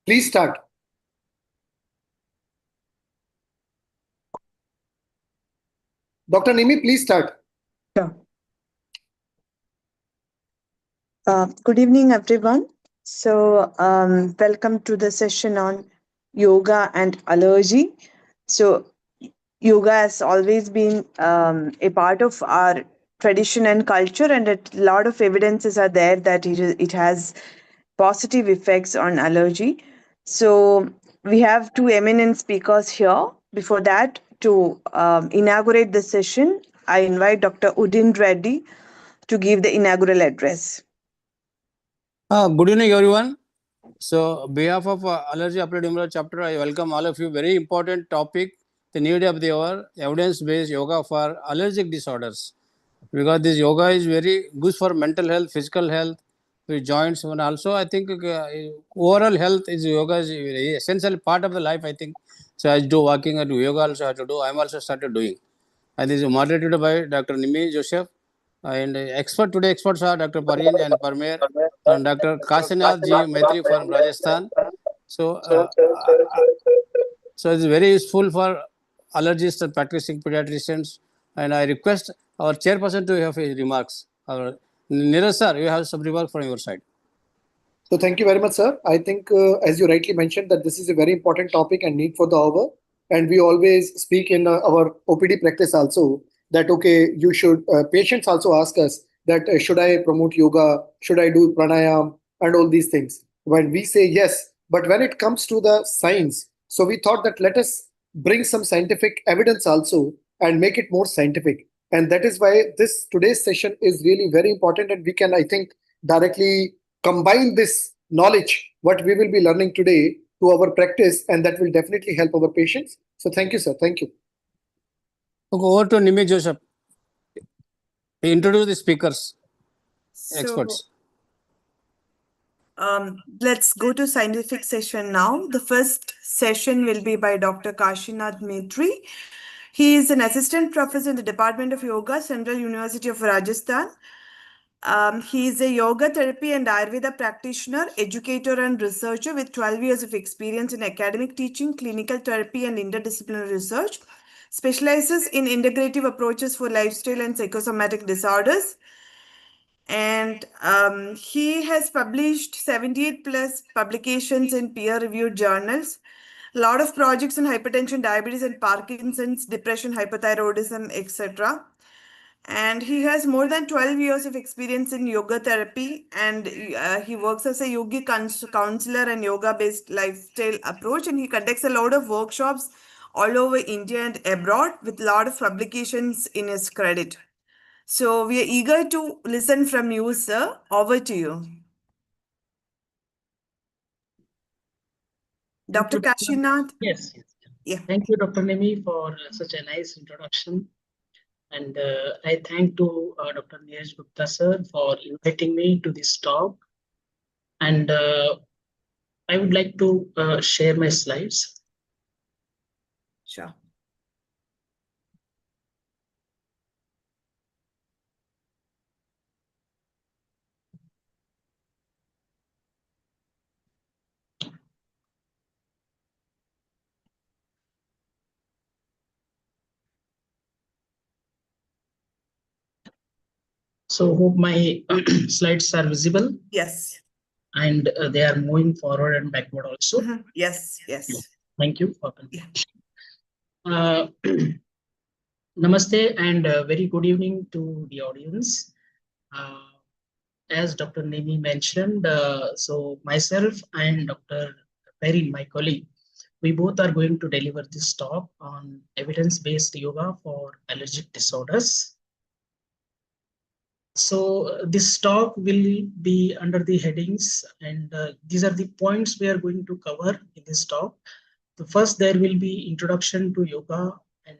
Please start. Dr. Nimi, please start. Sure. Good evening, everyone. Welcome to the session on yoga and allergy. So, yoga has always been a part of our tradition and culture, and a lot of evidences are there that it has positive effects on allergy. So, we have two eminent speakers here. Before that, to inaugurate the session, I invite Dr. Udin Reddy to give the inaugural address. Good evening, everyone. So, on behalf of Allergy Applied Immunology Chapter, I welcome all of you. Very important topic, the need of the hour, evidence-based yoga for allergic disorders. Because this yoga is very good for mental health, physical health, with joints, and also I think overall health is yoga is a essential part of the life. I think so. I do walking, I do yoga also. I have to do. I'm also started doing. And this is moderated by Dr. Nimi Joseph. And experts are Dr. Pareen and Parmer and Dr. Kasinath Ji Maitri from Rajasthan. So, so it's very useful for allergists and practicing pediatricians. And I request our chairperson to have his remarks. Neeraj sir, you have some remarks from your side. So thank you very much, sir. I think, as you rightly mentioned, that this is a very important topic and need for the hour. And we always speak in our OPD practice also that, okay, you should, patients also ask us that should I promote yoga? Should I do pranayam and all these things? When we say yes, but when it comes to the science, so we thought that let us bring some scientific evidence also and make it more scientific. And that is why this today's session is really very important. And we can, I think, directly combine this knowledge, what we will be learning today, to our practice, and that will definitely help our patients. So thank you, sir. Thank you. Okay, over to Nimi Joseph. Introduce the speakers, experts. Let's go to scientific session now. The first session will be by Dr. Kashinath Maitri. He is an assistant professor in the Department of Yoga, Central University of Rajasthan. He is a yoga therapy and Ayurveda practitioner, educator and researcher with 12 years of experience in academic teaching, clinical therapy and interdisciplinary research. Specializes in integrative approaches for lifestyle and psychosomatic disorders. And he has published 78 plus publications in peer-reviewed journals. A lot of projects on hypertension, diabetes and Parkinson's, depression, hypothyroidism, etc. And he has more than 12 years of experience in yoga therapy, and he works as a yogi counselor and yoga-based lifestyle approach, and he conducts a lot of workshops all over India and abroad with a lot of publications in his credit. So we are eager to listen from you, sir. Over to you. Dr. Kashinath? Yes. Yeah. Thank you, Dr. Nemi, for such a nice introduction. And I thank to Dr. Neeraj Gupta, sir, for inviting me to this talk. And I would like to share my slides. Sure. So hope my slides are visible. Yes. And they are moving forward and backward also. Mm-hmm. Yes. Thank you for Namaste and very good evening to the audience. As Dr. Nemi mentioned, so myself and Dr. Perry, my colleague, we both are going to deliver this talk on evidence-based yoga for allergic disorders. So this talk will be under the headings, and these are the points we are going to cover in this talk. The first, there will be introduction to yoga and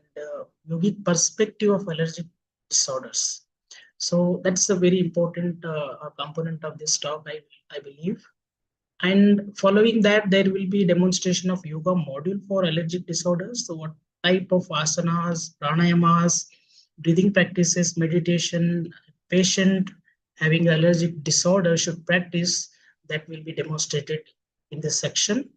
yogic perspective of allergic disorders. So that's a very important component of this talk, I believe. And following that, there will be demonstration of yoga module for allergic disorders. So what type of asanas, pranayamas, breathing practices, meditation, patient having allergic disorder should practice, that will be demonstrated in this section.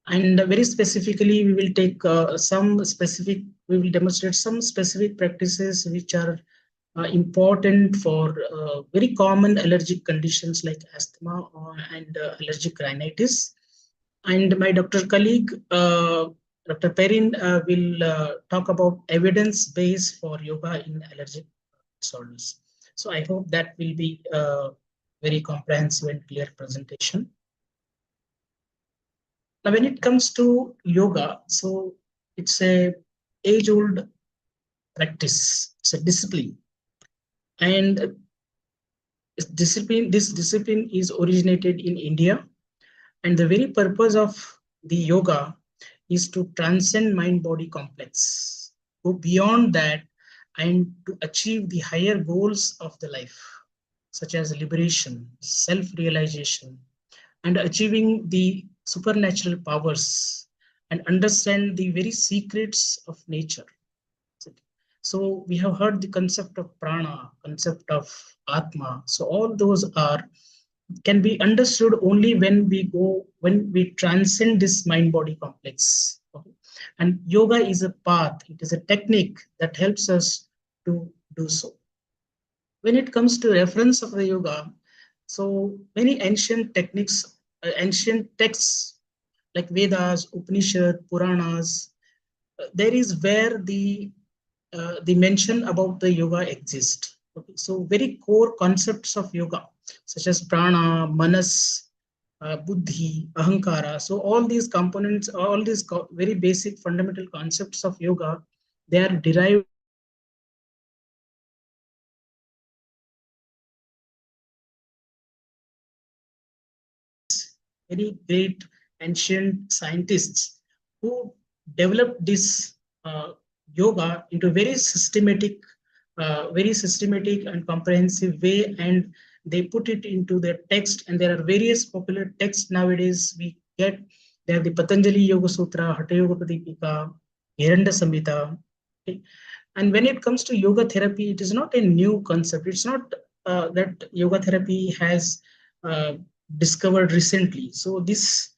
And very specifically, we will take we will demonstrate some specific practices which are important for very common allergic conditions like asthma and allergic rhinitis. And my doctor colleague, Dr. Perrin, will talk about evidence base for yoga in allergic disorders. So I hope that will be a very comprehensive and clear presentation. Now, when it comes to yoga, so it's a age-old practice. It's a discipline, and this discipline is originated in India, and the very purpose of the yoga is to transcend mind-body complex, go beyond that, and to achieve the higher goals of the life, such as liberation, self-realization, and achieving the supernatural powers and understand the very secrets of nature. So we have heard the concept of prana, concept of atma. So all those can be understood only when we transcend this mind-body complex. Okay? And yoga is a path, it is a technique that helps us to do so. When it comes to reference of the yoga, so many ancient techniques, ancient texts like Vedas, Upanishad, Puranas, there is where the mention about the yoga exists. Okay? So very core concepts of yoga, such as prana, manas, buddhi, ahankara. So all these components, all these very basic fundamental concepts of yoga, they are derived very great ancient scientists who developed this yoga into very systematic and comprehensive way, and they put it into their text. And there are various popular texts nowadays we get. There are the Patanjali Yoga Sutra, Hatha Yoga Pradipika, Hiranda Samhita. Okay? And when it comes to yoga therapy, it is not a new concept. It's not that yoga therapy has discovered recently. So this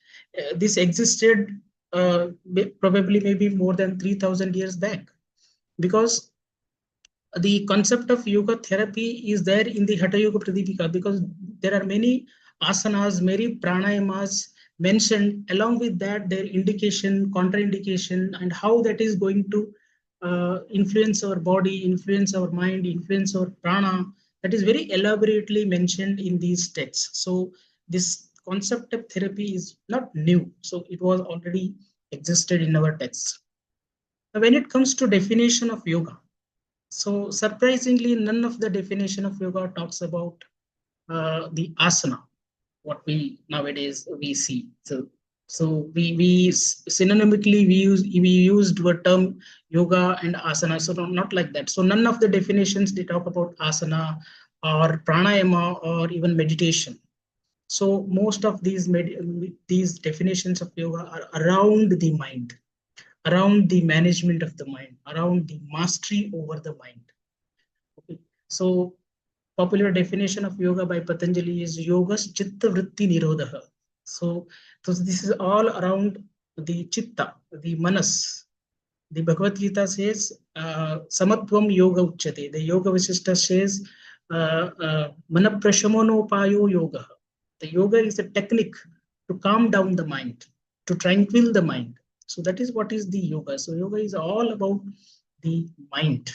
existed probably maybe more than 3,000 years back, because the concept of yoga therapy is there in the Hatha Yoga Pradipika, because there are many asanas, many pranayamas mentioned. Along with that, their indication, contraindication, and how that is going to influence our body, influence our mind, influence our prana, that is very elaborately mentioned in these texts. So this concept of therapy is not new. So it was already existed in our texts. Now, when it comes to definition of yoga, so surprisingly, none of the definition of yoga talks about the asana, what we nowadays we see. So we synonymically we used the term yoga and asana. So not like that. So none of the definitions they talk about asana or pranayama or even meditation. So most of these definitions of yoga are around the mind, around the management of the mind, around the mastery over the mind. Okay. So popular definition of yoga by Patanjali is yogas chitta vritti nirodha. So this is all around the chitta, the manas. The Bhagavad Gita says samatvam yoga uchyate. The Yoga Vasishta says manaprashamonopayo yoga. The yoga is a technique to calm down the mind, to tranquil the mind. So that is what is the yoga. So yoga is all about the mind.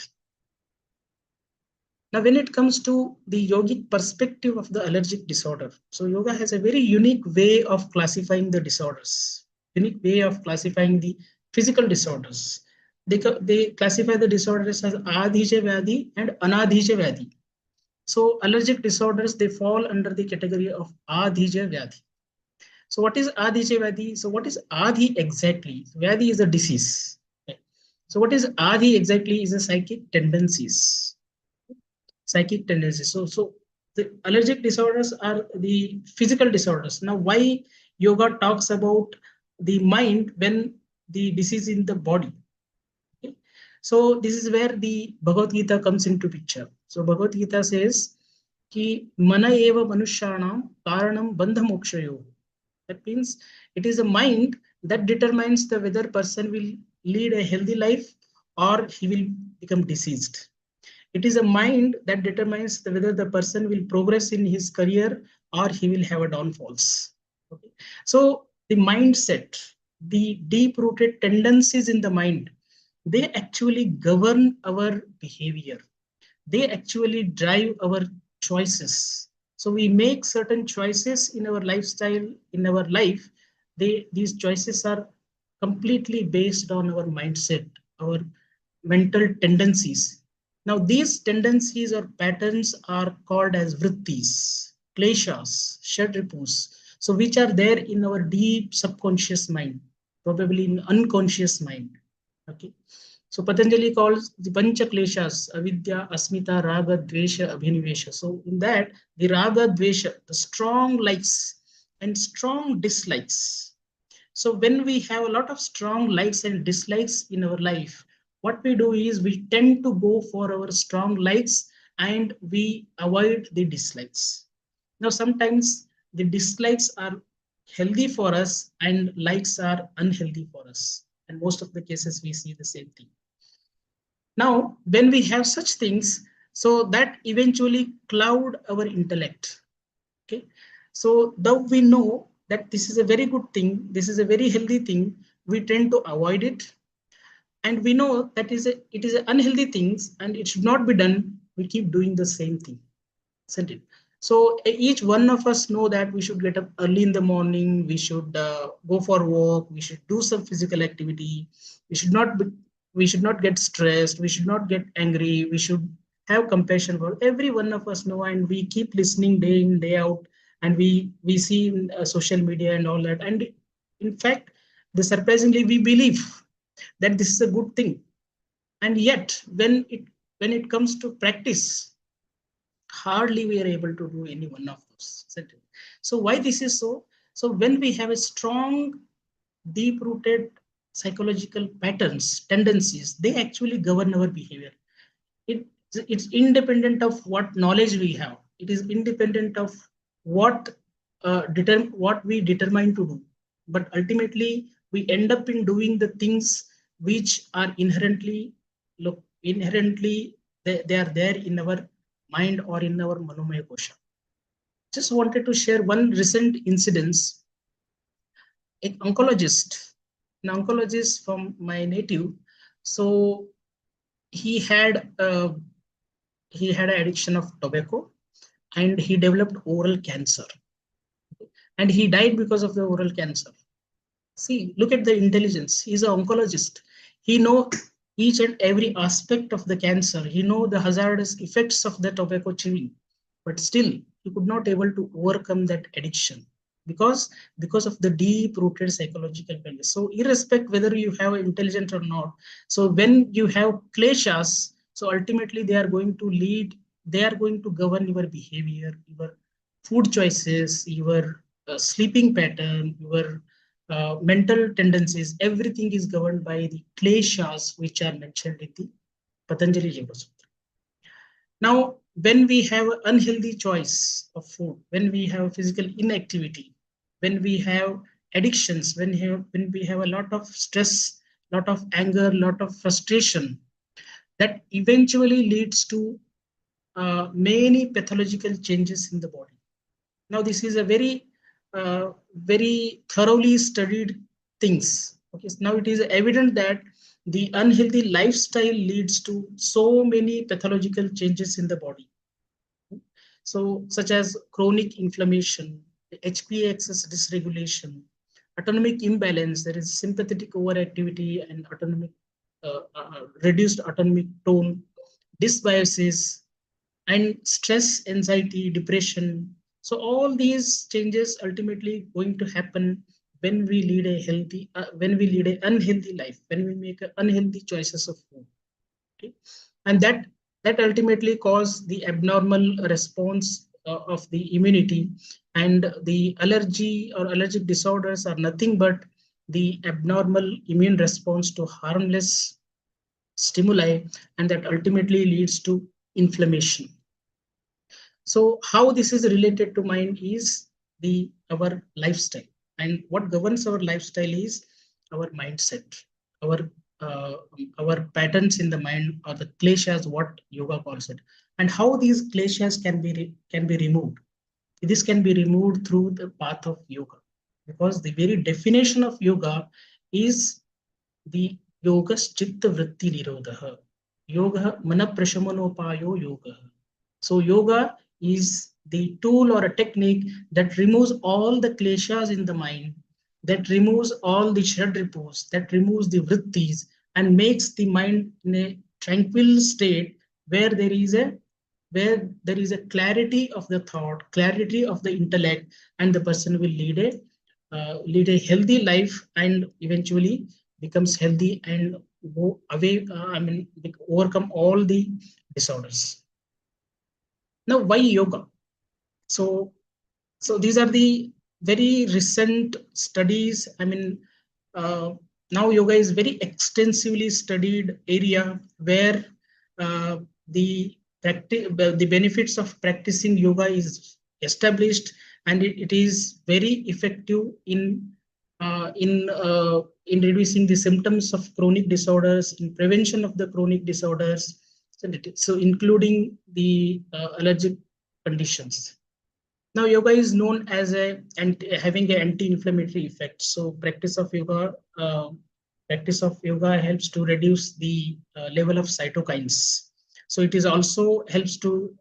Now, when it comes to the yogic perspective of the allergic disorder, so yoga has a very unique way of classifying the disorders, unique way of classifying the physical disorders. They classify the disorders as adhija vyadhi and anadhija vyadhi. So allergic disorders, they fall under the category of adhija vyadhi. So what is adhija vyadhi? So what is adhi exactly? Vyadhi is a disease. Okay. So what is adhi exactly is a psychic tendencies. Psychic tendencies. So the allergic disorders are the physical disorders. Now, why yoga talks about the mind when the disease in the body? Okay. So this is where the Bhagavad Gita comes into picture. So Bhagavad Gita says, "Ki mana eva manushanam karanam bandha mokshayo." That means it is a mind that determines the whether person will lead a healthy life or he will become diseased. It is a mind that determines whether the person will progress in his career or he will have a downfalls. Okay. So the mindset, the deep-rooted tendencies in the mind, they actually govern our behavior. They actually drive our choices. So we make certain choices in our lifestyle, in our life. These choices are completely based on our mindset, our mental tendencies. Now, these tendencies or patterns are called as vrittis, kleshas, shadripus, so which are there in our deep subconscious mind, probably in unconscious mind. Okay. So Patanjali calls the Pancha Kleshas, Avidya, Asmita, Raga, Dvesha, Abhinivesha. So in that, the Raga, Dvesha, the strong likes and strong dislikes. So when we have a lot of strong likes and dislikes in our life, what we do is we tend to go for our strong likes and we avoid the dislikes. Now, sometimes the dislikes are healthy for us and likes are unhealthy for us. And most of the cases we see the same thing. Now, when we have such things, so that eventually cloud our intellect. Okay. So though we know that this is a very good thing, this is a very healthy thing, we tend to avoid it. And we know that it is an unhealthy things and it should not be done. We keep doing the same thing, isn't it? So each one of us know that we should get up early in the morning, we should go for walk, we should do some physical activity, we should not be, we should not get stressed, we should not get angry, we should have compassion for every one of us know, and we keep listening day in day out, and we see in social media and all that, and in fact, the surprisingly we believe that this is a good thing, and yet when it comes to practice, hardly we are able to do any one of those. So why this is so? So when we have a strong, deep-rooted psychological patterns, tendencies, they actually govern our behavior. It, it's independent of what knowledge we have. It is independent of what what we determine to do. But ultimately, we end up in doing the things which are inherently they are there in our mind or in our manomaya kosha. Just wanted to share one recent incidence. An oncologist from my native, so he had he had an addiction of tobacco and he developed oral cancer and he died because of the oral cancer. See, look at the intelligence. He's an oncologist. He know each and every aspect of the cancer. He know the hazardous effects of the tobacco chewing, but still he could not able to overcome that addiction because because of the deep rooted psychological values. So irrespective whether you have intelligent or not, so when you have kleshas, so ultimately they are going to lead, they are going to govern your behavior, your food choices, your sleeping pattern, your mental tendencies, everything is governed by the kleshas which are mentioned in the Patanjali Yoga Sutra. Now, when we have an unhealthy choice of food, when we have physical inactivity, when we have addictions, when we have a lot of stress, lot of anger, lot of frustration, that eventually leads to many pathological changes in the body. Now, this is a very thoroughly studied things. Okay, so now it is evident that the unhealthy lifestyle leads to so many pathological changes in the body. So, such as chronic inflammation, HPA axis dysregulation, autonomic imbalance, there is sympathetic overactivity and autonomic reduced autonomic tone, dysbiosis, and stress, anxiety, depression. So all these changes ultimately going to happen when we lead a healthy, when we lead an unhealthy life, when we make unhealthy choices of food. Okay, and that ultimately cause the abnormal response of the immunity, and the allergy or allergic disorders are nothing but the abnormal immune response to harmless stimuli, and that ultimately leads to inflammation. So how this is related to mind is the our lifestyle. And what governs our lifestyle is our mindset, our uh, our patterns in the mind, or the kleshas, what yoga calls it. And how these kleshas can be removed. This can be removed through the path of yoga, because the very definition of yoga is the yogas chitta vritti nirodha. Yoga mana prashamanopayo yoga. So yoga is the tool or a technique that removes all the kleshas in the mind, that removes all the shadripus, that removes the vrittis, and makes the mind in a tranquil state where there is a clarity of the thought, clarity of the intellect, and the person will lead a healthy life, and eventually becomes healthy and go away. Overcome all the disorders. Now, why yoga? So, these are the very recent studies. Uh, now yoga is very extensively studied area where uh, the benefits of practicing yoga is established, and it is very effective in reducing the symptoms of chronic disorders, in prevention of the chronic disorders, so including the allergic conditions. Now, yoga is known as having an anti-inflammatory effect. So, practice of yoga helps to reduce the level of cytokines. So, it is also helps to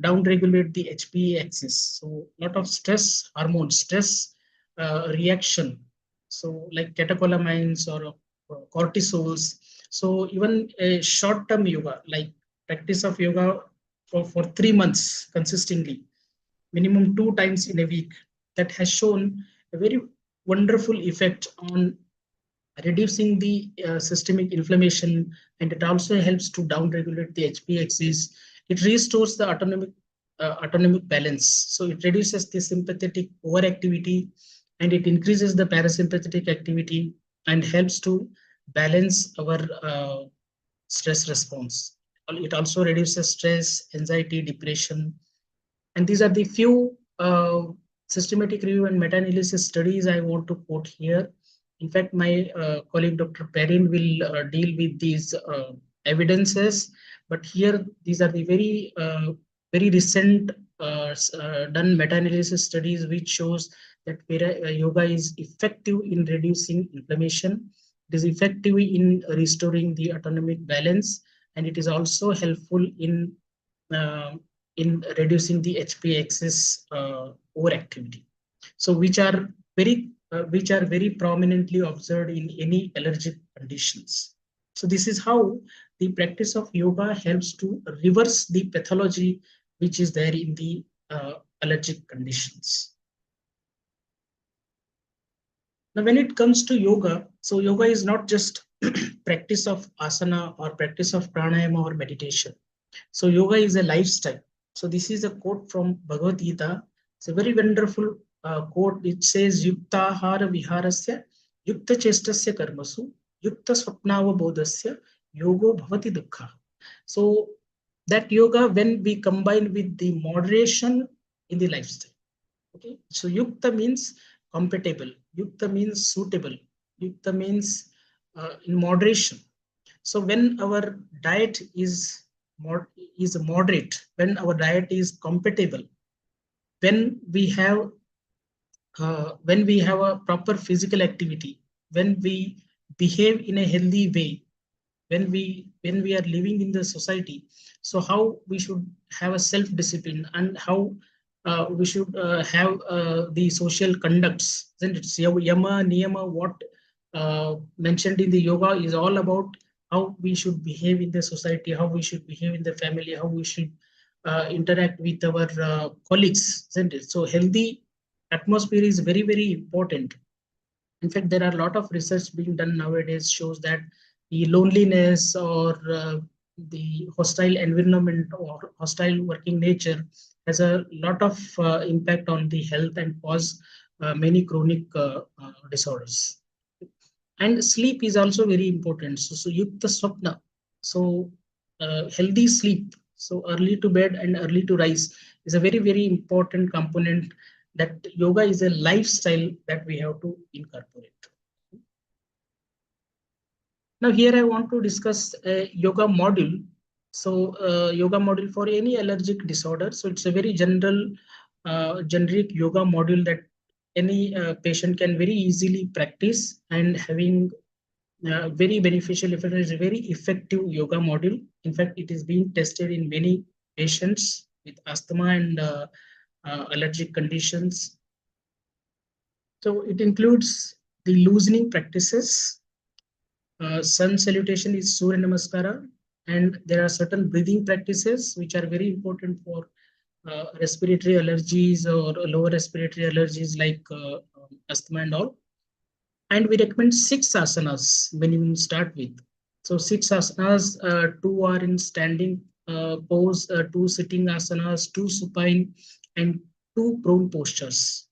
down-regulate the HPA axis. So, a lot of stress hormones, stress reaction. So, like catecholamines or cortisols. So, even a short-term yoga, like practice of yoga for 3 months consistently, minimum 2 times in a week, that has shown a very wonderful effect on reducing the systemic inflammation, and it also helps to downregulate the HPA axis. It restores the autonomic balance. So it reduces the sympathetic overactivity, and it increases the parasympathetic activity, and helps to balance our stress response. It also reduces stress, anxiety, depression, and these are the few systematic review and meta-analysis studies I want to quote here. In fact, my colleague Dr. Perrin will deal with these evidences, but here these are the very recent done meta-analysis studies which shows that yoga is effective in reducing inflammation. It is effective in restoring the autonomic balance, and it is also helpful uh, in reducing the HPA axis overactivity. So which are very prominently observed in any allergic conditions. So this is how the practice of yoga helps to reverse the pathology which is there in the allergic conditions. Now, when it comes to yoga, so yoga is not just practice of asana or practice of pranayama or meditation. So yoga is a lifestyle. So this is a quote from Bhagavad Gita. It's a very wonderful quote. It says, "Yuktahara viharasya, yukta chestasya karmasu, yukta swapnava bodhasya, yogo bhavati dukkha." So that yoga, when we combine with the moderation in the lifestyle. Okay, so yukta means compatible. Yukta means suitable. Yukta means in moderation. So when our diet is moderate, when our diet is compatible, when we have a proper physical activity, when we behave in a healthy way, when we are living in the society, so how we should have a self discipline, and how we should have the social conducts. Then it's yama niyama, what mentioned in the yoga is all about how we should behave in the society, how we should behave in the family, how we should interact with our colleagues, isn't it? So healthy atmosphere is very important. In fact, there are a lot of research being done nowadays shows that the loneliness or the hostile environment or hostile working nature has a lot of impact on the health and cause many chronic disorders. And sleep is also very important. So yukta swapna. So healthy sleep. So early to bed and early to rise is a very important component that yoga is a lifestyle that we have to incorporate. Now here I want to discuss a yoga module. So yoga module for any allergic disorder. So it's a very generic yoga module that any patient can very easily practice, and having very beneficial, if it is a very effective yoga module. In fact, it is being tested in many patients with asthma and allergic conditions. So it includes the loosening practices. Sun salutation is Surya Namaskara, and there are certain breathing practices which are very important for respiratory allergies or lower respiratory allergies like asthma and all. And we recommend 6 asanas when you start with. So 6 asanas, 2 are in standing pose, 2 sitting asanas, 2 supine, and 2 prone postures.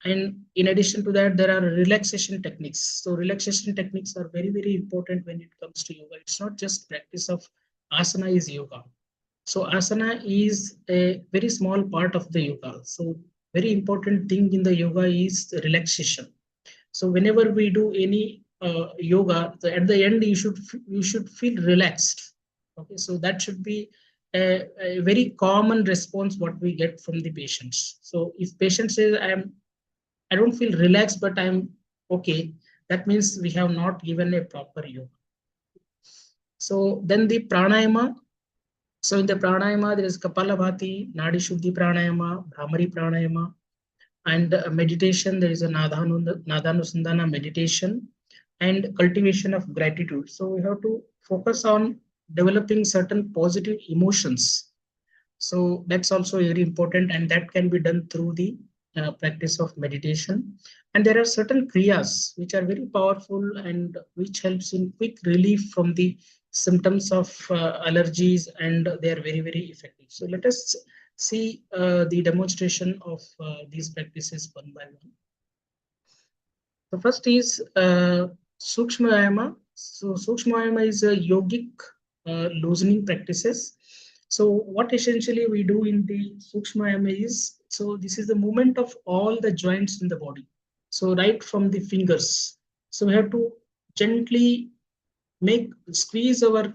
And in addition to that, there are relaxation techniques. So relaxation techniques are very, very important when it comes to yoga. It's not just practice of asana is yoga. So asana is a very small part of the yoga. So very important thing in the yoga is the relaxation. So whenever we do any yoga, at the end you should feel relaxed. Okay, so that should be a very common response what we get from the patients. So if patient says I don't feel relaxed, but I'm okay, that means we have not given a proper yoga. So then the pranayama. So in the pranayama, there is Kapalabhati, Nadi Shuddhi pranayama, Bhramari pranayama, and meditation. There is a Nadhanusandana meditation and cultivation of gratitude. So we have to focus on developing certain positive emotions. So that's also very important, and that can be done through the practice of meditation. And there are certain kriyas which are very powerful and which helps in quick relief from the symptoms of allergies, and they are very, very effective. So let us see the demonstration of these practices one by one. The first is Sukshma Ayama. So Sukshma Ayama is a yogic loosening practices. So what essentially we do in the Sukshma Ayama is, so this is the movement of all the joints in the body. So right from the fingers. So we have to gently squeeze our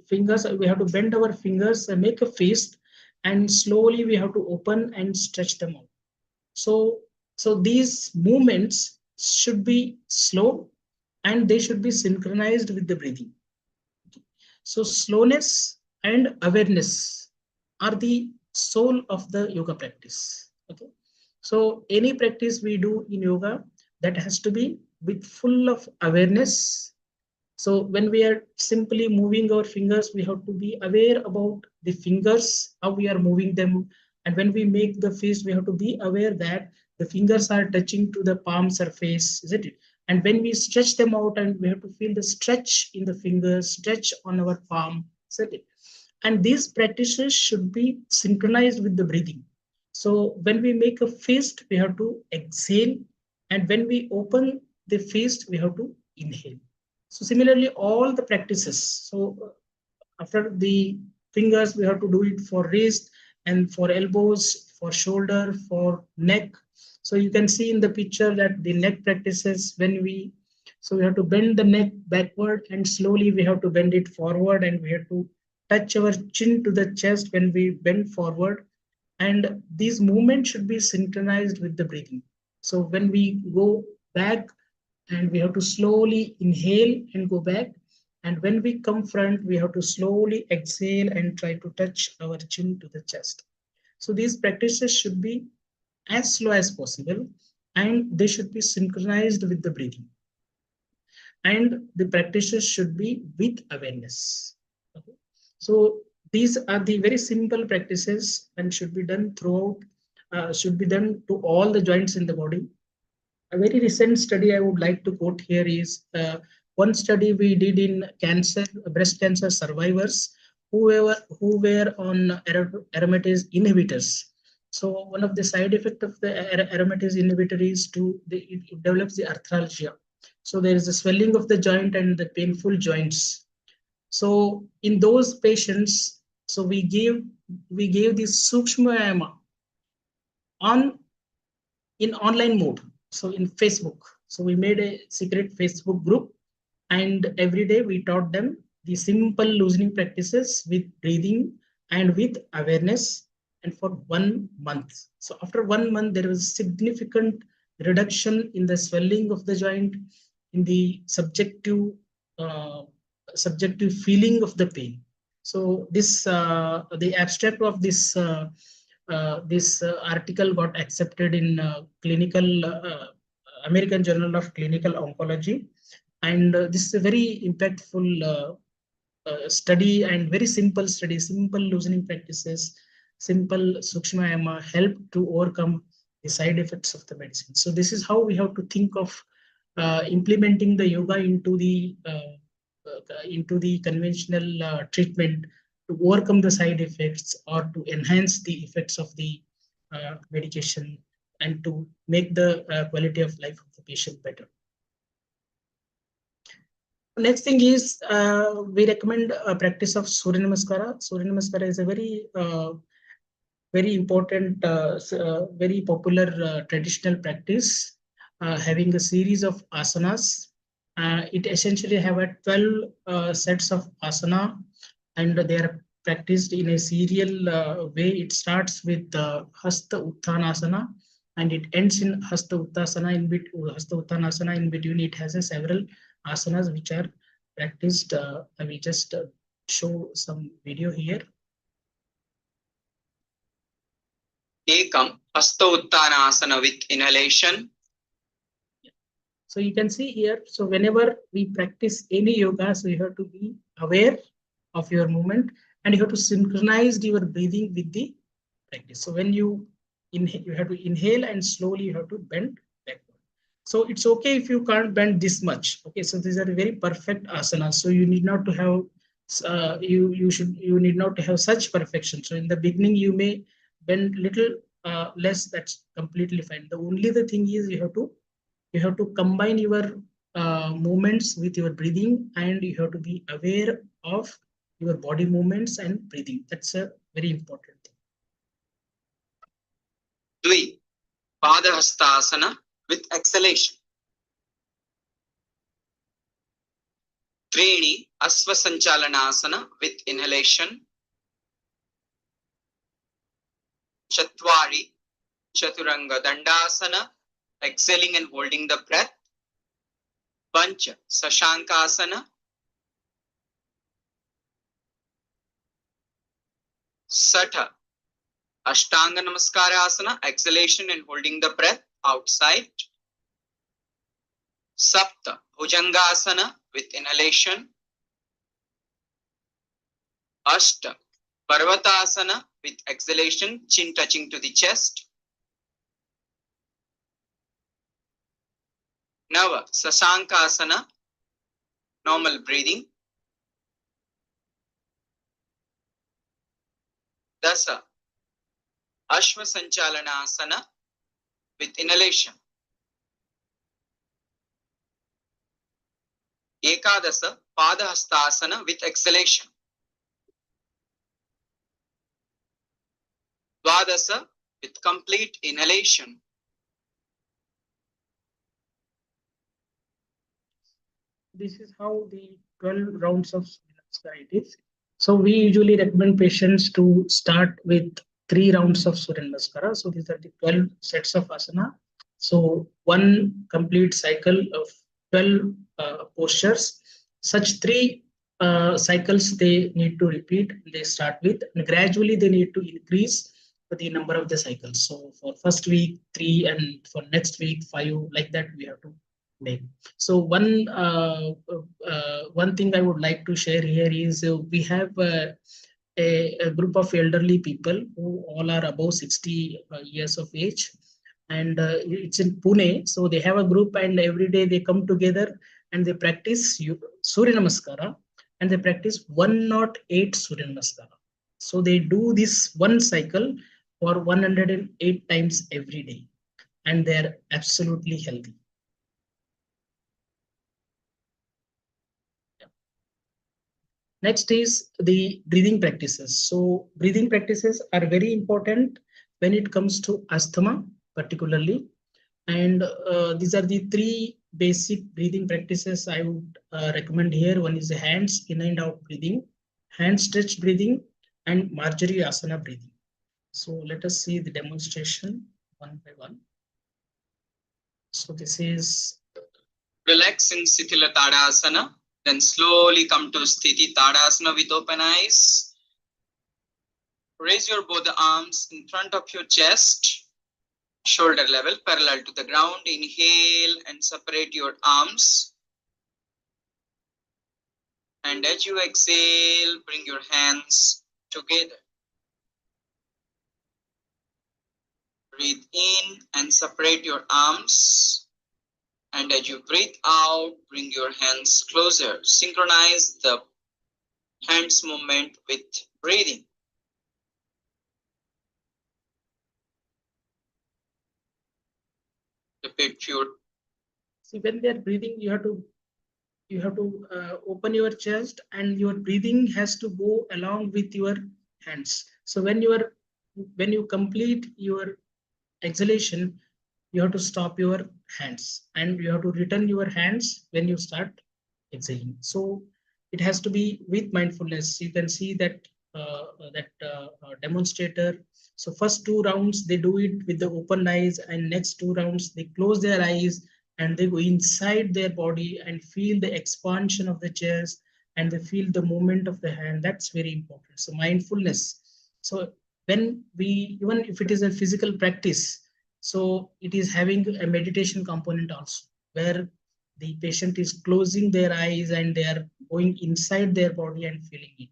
fingers. We have to bend our fingers and make a fist, and slowly we have to open and stretch them out. So, so these movements should be slow and they should be synchronized with the breathing. So slowness and awareness are the soul of the yoga practice. Okay. So any practice we do in yoga, that has to be with full of awareness. So when we are simply moving our fingers, we have to be aware about the fingers, how we are moving them. And when we make the fist, we have to be aware that the fingers are touching to the palm surface, isn't it? And when we stretch them out, and we have to feel the stretch in the fingers, stretch on our palm, isn't it? And these practices should be synchronized with the breathing. So when we make a fist, we have to exhale. And when we open the fist, we have to inhale. So similarly, all the practices. So after the fingers, we have to do it for wrist and for elbows, for shoulder, for neck. So you can see in the picture that the neck practices so we have to bend the neck backward, and slowly we have to bend it forward, and we have to touch our chin to the chest when we bend forward. And these movements should be synchronized with the breathing. So when we go back, and we have to slowly inhale and go back. And when we come front, we have to slowly exhale and try to touch our chin to the chest. So these practices should be as slow as possible, and they should be synchronized with the breathing. And the practices should be with awareness. Okay. So these are the very simple practices and should be done throughout, should be done to all the joints in the body. A very recent study I would like to quote here is one study we did in breast cancer survivors who were on aromatase inhibitors. So one of the side effects of the aromatase inhibitor is it develops the arthralgia. So there is a swelling of the joint and the painful joints. So in those patients, so we gave this Sukshma Ayama on in online mode. So in Facebook. So we made a secret Facebook group, and every day we taught them the simple loosening practices with breathing and with awareness, and for 1 month. So after 1 month, there was significant reduction in the swelling of the joint, in the uh, subjective feeling of the pain. So this the abstract of this article got accepted in clinical American Journal of Clinical Oncology, and this is a very impactful study and very simple study. Simple loosening practices, simple sukshma yama help to overcome the side effects of the medicine. So this is how we have to think of implementing the yoga into the conventional treatment to overcome the side effects or to enhance the effects of the medication and to make the quality of life of the patient better. Next thing is we recommend a practice of Surya Namaskara. Surya Namaskara is a very important, very popular traditional practice, having a series of asanas. It essentially have a 12 sets of asana, and they are practiced in a serial way. It starts with Hasta Uttanasana and it ends in Hasta Uttanasana. Hasta Uttanasana in between, it has a several asanas which are practiced. I will just show some video here. Ekam Hasta Uttanasana with inhalation. So you can see here, so whenever we practice any yoga, so you have to be aware of your movement and you have to synchronize your breathing with the practice. So when you inhale, you have to inhale and slowly you have to bend backward. So it's okay if you can't bend this much. Okay, so these are very perfect asanas. So you need not to have you need not to have such perfection. So in the beginning you may bend little less. That's completely fine. The only the thing is you have to combine your movements with your breathing, and you have to be aware of your body movements and breathing. That's a very important thing. Dvi Padahastasana with exhalation. Treni Asvasanchalanasana with inhalation. Chatvari Chaturanga Dandasana, exhaling and holding the breath. Pancha Sashankasana. Satha Ashtanga Namaskara Asana, exhalation and holding the breath outside. Sapta Bhujangasana with inhalation. Ashta Parvatasana with exhalation, chin touching to the chest. Nava Sasankasana, normal breathing. Dasa Ashvasanchalanasana with inhalation. Ekadasa Padahastasana with exhalation. Dvadasa with complete inhalation. This is how the 12 rounds of Surya Namaskara is. So we usually recommend patients to start with 3 rounds of Surya Namaskara. So these are the 12 sets of asana. So one complete cycle of 12 postures. Such 3 cycles they need to repeat. They start with, and gradually they need to increase the number of the cycles. So for first week 3, and for next week 5, like that we have to make. So one thing I would like to share here is we have a group of elderly people who all are above 60 years of age, and it's in Pune. So they have a group, and every day they come together and they practice Surya Namaskara, and they practice 108 Surya Namaskara. So they do this one cycle for 108 times every day, and they are absolutely healthy. Next is the breathing practices. So breathing practices are very important when it comes to asthma particularly. And these are the three basic breathing practices I would recommend here. One is the hands in and out breathing, hand stretch breathing, and Marjorie Asana breathing. So let us see the demonstration one by one. So this is Relax in Sthila Tadasana, then slowly come to Sthiti Tadasana with open eyes. Raise your both arms in front of your chest, shoulder level parallel to the ground. Inhale and separate your arms. And as you exhale, bring your hands together. Breathe in and separate your arms. And as you breathe out, bring your hands closer. Synchronize the hands movement with breathing. Repeat few. See, when they are breathing, you have to open your chest, and your breathing has to go along with your hands. So when you complete your exhalation, you have to stop your hands, and you have to return your hands when you start exhaling. So it has to be with mindfulness. You can see that demonstrator. So first two rounds they do it with the open eyes, and next two rounds they close their eyes and they go inside their body and feel the expansion of the chest, and they feel the movement of the hand. That's very important. So mindfulness. So when we, even if it is a physical practice, so it is having a meditation component also, where the patient is closing their eyes and they are going inside their body and feeling it.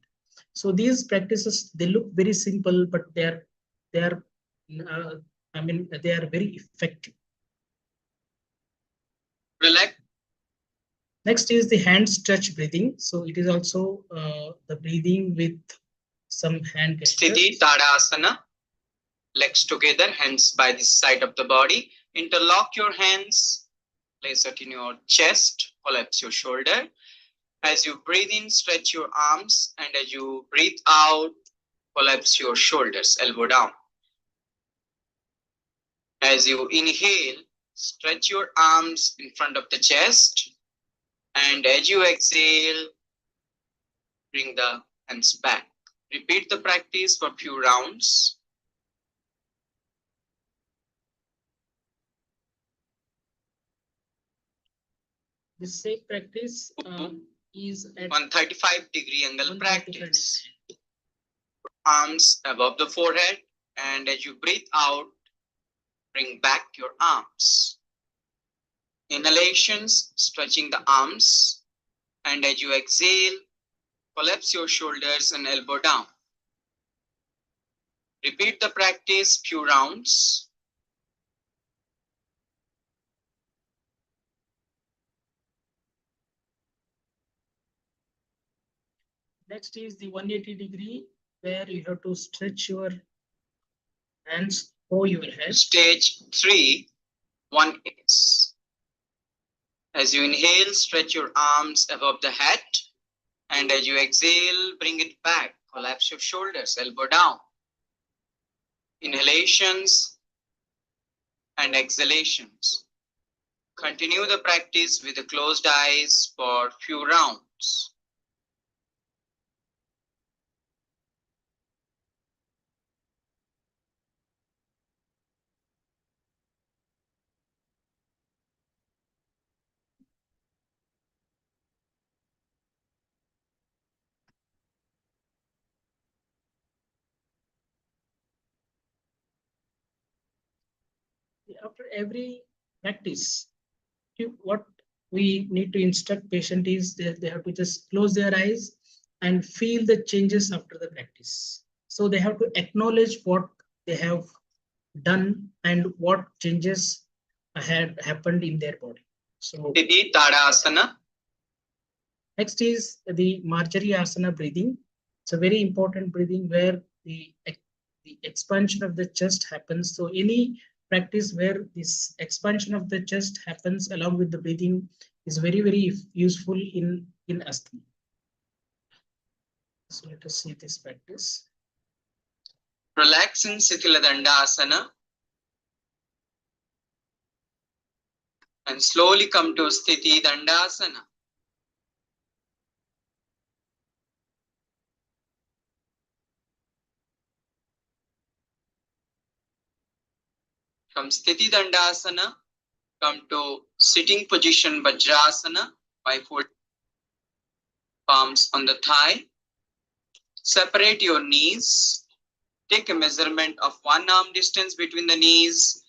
So these practices, they look very simple, but they are they are very effective. Relax. Next is the hand stretch breathing. So it is also the breathing with some hand gestures. Sthiti Tadasana. Legs together, hands by the side of the body. Interlock your hands. Place it in your chest. Collapse your shoulder. As you breathe in, stretch your arms. And as you breathe out, collapse your shoulders, elbow down. As you inhale, stretch your arms in front of the chest. And as you exhale, bring the hands back. Repeat the practice for a few rounds. The same practice is at 135-degree angle practice. Arms above the forehead, and as you breathe out, bring back your arms. Inhalations, stretching the arms, and as you exhale, collapse your shoulders and elbow down. Repeat the practice few rounds. Next is the 180-degree, where you have to stretch your hands over your head. Stage 3, 1 is. As you inhale, stretch your arms above the head, and as you exhale, bring it back. Collapse your shoulders, elbow down. Inhalations and exhalations. Continue the practice with the closed eyes for few rounds. After every practice, what we need to instruct patient is that they have to just close their eyes and feel the changes after the practice. So they have to acknowledge what they have done and what changes had happened in their body. So Sthiti Tadasana. next is the Marjorie Asana breathing. It's a very important breathing where the expansion of the chest happens. So any practice where this expansion of the chest happens along with the breathing is very, very useful in asthma. So let us see this practice. Relax in Sthila Dandasana and slowly come to Sthiti Dandasana. From Sthiti Dandasana, come to sitting position Vajrasana by folding palms on the thigh. Separate your knees. Take a measurement of 1 arm distance between the knees,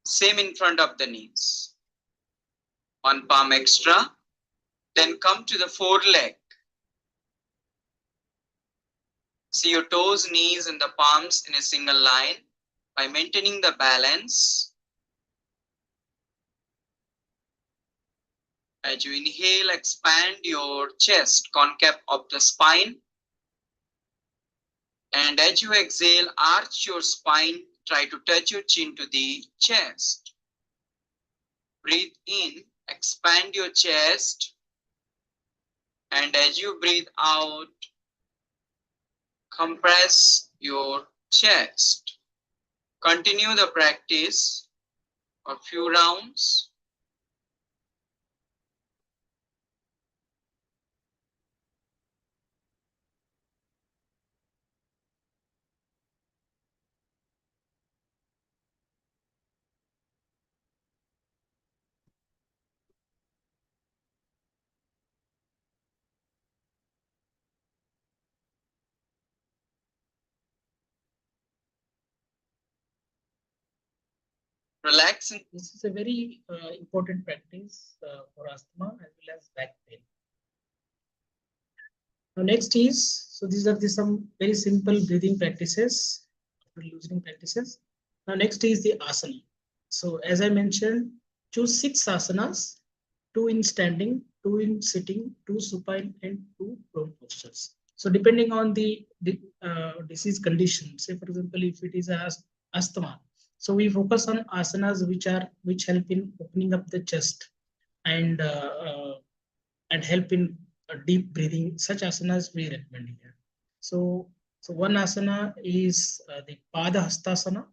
same in front of the knees. 1 palm extra. Then come to the foreleg. See your toes, knees, and the palms in a single line. By maintaining the balance, as you inhale, expand your chest, concave of the spine. And as you exhale, arch your spine, try to touch your chin to the chest. Breathe in, expand your chest. And as you breathe out, compress your chest. Continue the practice for a few rounds. Relax. This is a very important practice for asthma as well as back pain. Now next is, so these are some very simple breathing practices, loosening practices. Now next is the asana. So as I mentioned, choose 6 asanas, 2 in standing, 2 in sitting, 2 supine, and 2 prone postures. So depending on the disease condition, say for example, if it is asthma, so we focus on asanas which help in opening up the chest and help in deep breathing. Such asanas we recommend here. So one asana is the Pada Hastasana,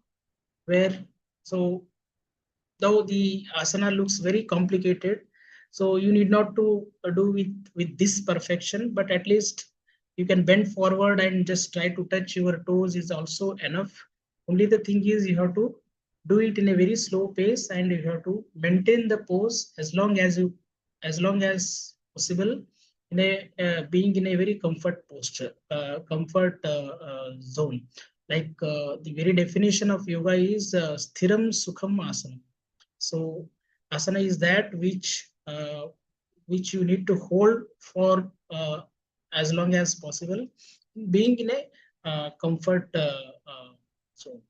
where though the asana looks very complicated, so you need not to do with this perfection, but at least you can bend forward and just try to touch your toes is also enough. Only the thing is you have to do it in a very slow pace and you have to maintain the pose as long as possible in a being in a very comfort posture, comfort zone. Like the very definition of yoga is sthiram sukham asana. So asana is that which you need to hold for as long as possible, being in a comfort zone.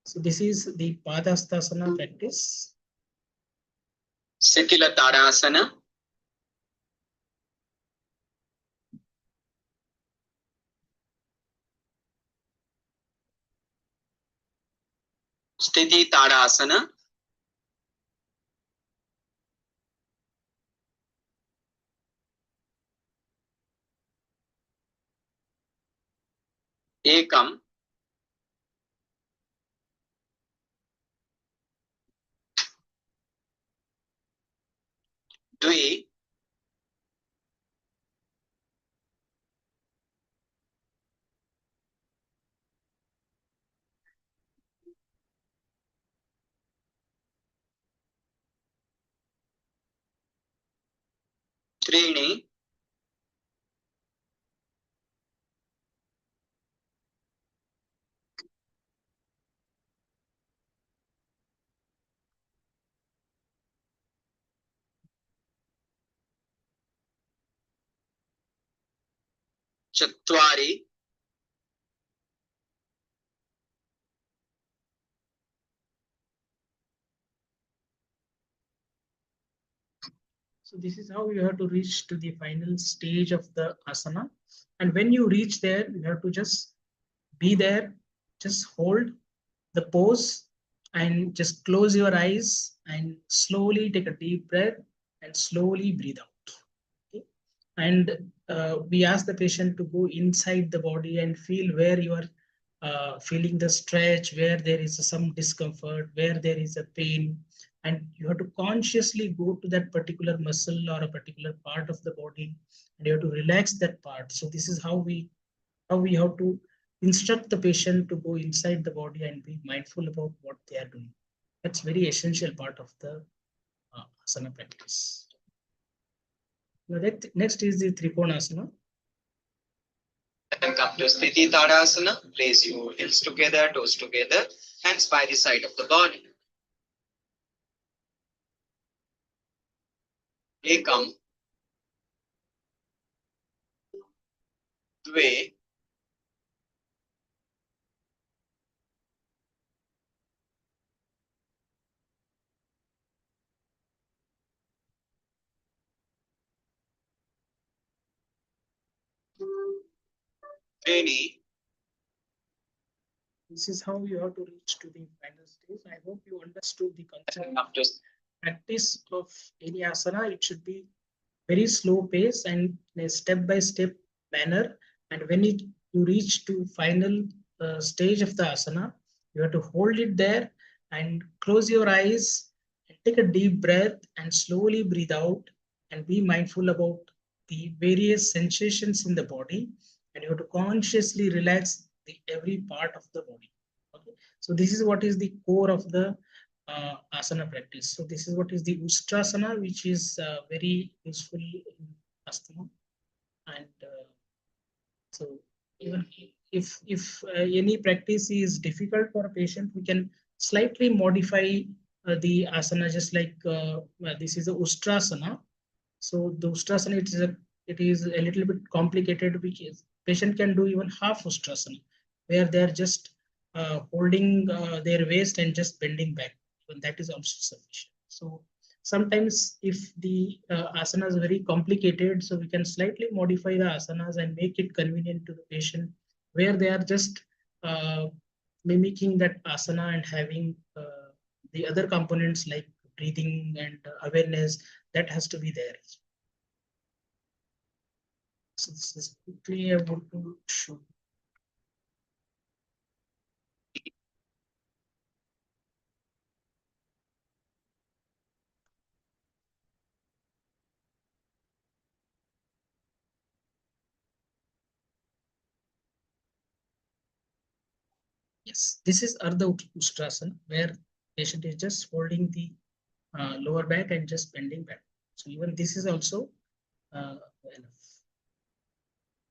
So this is the Padastasana practice. Sthila Tadasana. Sthiti Tadasana. Ekam. Dve. Trini. Chatwari. So this is how you have to reach to the final stage of the asana. And when you reach there, you have to just be there, just hold the pose and just close your eyes and slowly take a deep breath and slowly breathe out. Okay? And we ask the patient to go inside the body and feel where your feeling the stretch, where there is some discomfort, where there is a pain, and you have to consciously go to that particular muscle or a particular part of the body, and you have to relax that part. So this is how we have to instruct the patient to go inside the body and be mindful about what they are doing. That's very essential part of the asana practice. Now, next is the Trikonasana. Then come to Sthiti Tadasana. Place your heels together, toes together, hands by the side of the body. Ekam, Dve, Treni. This is how you have to reach to the final stage. I hope you understood the concept. After Practice of any asana, it should be very slow pace and in a step-by-step manner. And when you reach to final stage of the asana, you have to hold it there and close your eyes and take a deep breath and slowly breathe out and be mindful about the various sensations in the body, and you have to consciously relax the every part of the body. Okay, so this is what is the core of the asana practice. So this is what is the Ustrasana, which is very useful in asthma. And so even if any practice is difficult for a patient, we can slightly modify the asana, just like this is a Ustrasana. So the Ustrasana, it is a little bit complicated, which is patient can do even half Ustrasana, where they are just holding their waist and just bending back. And that is also sufficient. So sometimes if the asana is very complicated, so we can slightly modify the asanas and make it convenient to the patient, where they are just mimicking that asana and having the other components like breathing and awareness that has to be there. So this is quickly I want to show. Yes, this is Ardha Ustrasana, where patient is just holding the lower back and just bending back. So even this is also enough.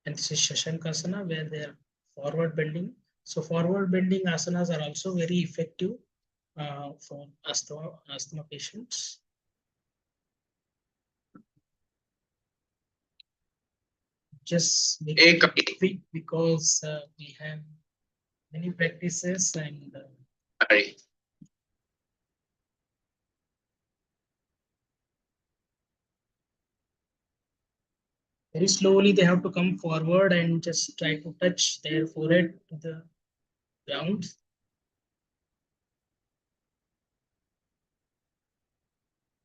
And this is Shashankasana, where they are forward bending. So forward bending asanas are also very effective for asthma patients. Just make it quick because we have many practices and very slowly they have to come forward and just try to touch their forehead to the ground.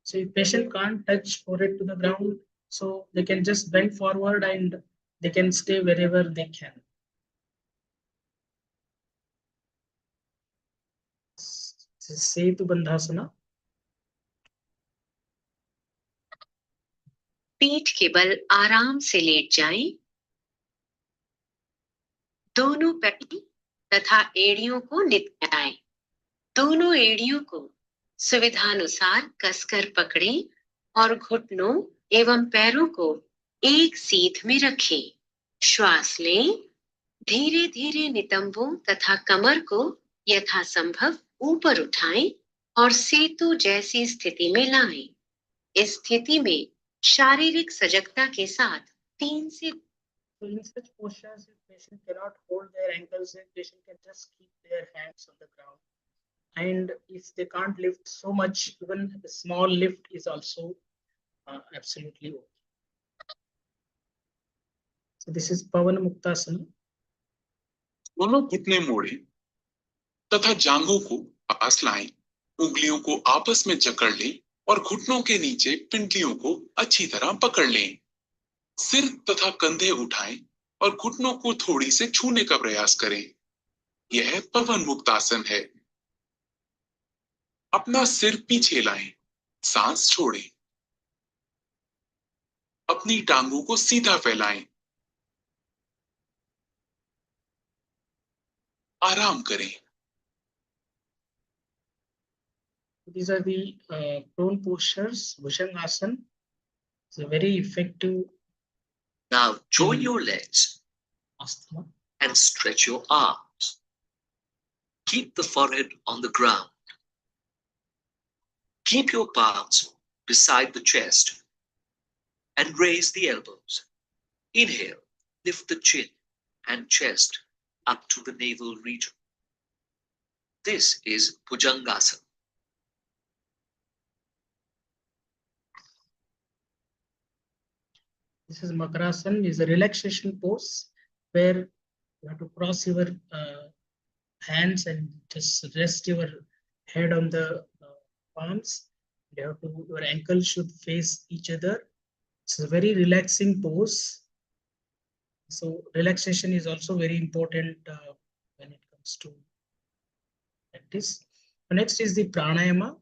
So if patient can't touch forehead to the ground, so they can just bend forward and they can stay wherever they can. Setu Bandhasana. पीठ के बल आराम से late जाएं। दोनों पैरों तथा एड़ियों को नितराएं। दोनों एड़ियों को सुविधानुसार कसकर पकड़ें और घुटनों एवं पैरों को एक सीध में रखें। श्वास लें। धीरे धीरे नितंबों तथा कमर को यथासंभव ऊपर उठाएं और सेतु जैसी स्थिति में लाएं। इस स्थिति में शारीरिक सजगता के साथ 3 से So in such postures, if patient cannot hold their ankles, then patient can just keep their hands on the ground. And if they can't lift so much, even a small lift is also absolutely okay. So this is Pavana Muktasana. दोनों घुटने मोड़े तथा जांघों को पास लाएं, उंगलियों को आपस में जकड़ लें और घुटनों के नीचे पिंडलियों को अच्छी तरह पकड़ लें। सिर तथा कंधे उठाएं और घुटनों को थोड़ी से छूने का प्रयास करें। यह पवन मुक्तासन है। अपना सिर पीछे लाएं, सांस छोड़ें, अपनी टांगों को सीधा फैलाएं, आराम करें। These are the prone postures. Bhujangasana is a very effective. Now join your legs asana. and stretch your arms. Keep the forehead on the ground. Keep your palms beside the chest and raise the elbows. Inhale, lift the chin and chest up to the navel region. This is Bhujangasana. This is Makarasana, is a relaxation pose where you have to cross your hands and just rest your head on the palms. You have to, your ankles should face each other. It's a very relaxing pose. So relaxation is also very important when it comes to practice. Next is the pranayama,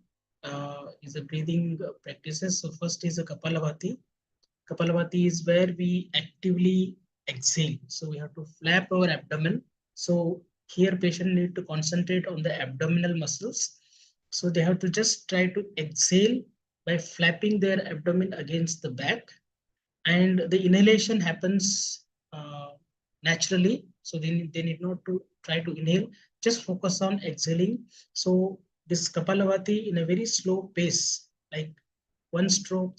is the breathing practices. So first is the Kapalabhati. Kapalabhati is where we actively exhale. So we have to flap our abdomen. So here patient need to concentrate on the abdominal muscles. So they have to just try to exhale by flapping their abdomen against the back. And the inhalation happens naturally. So they need not to try to inhale, just focus on exhaling. So this Kapalabhati in a very slow pace, like one stroke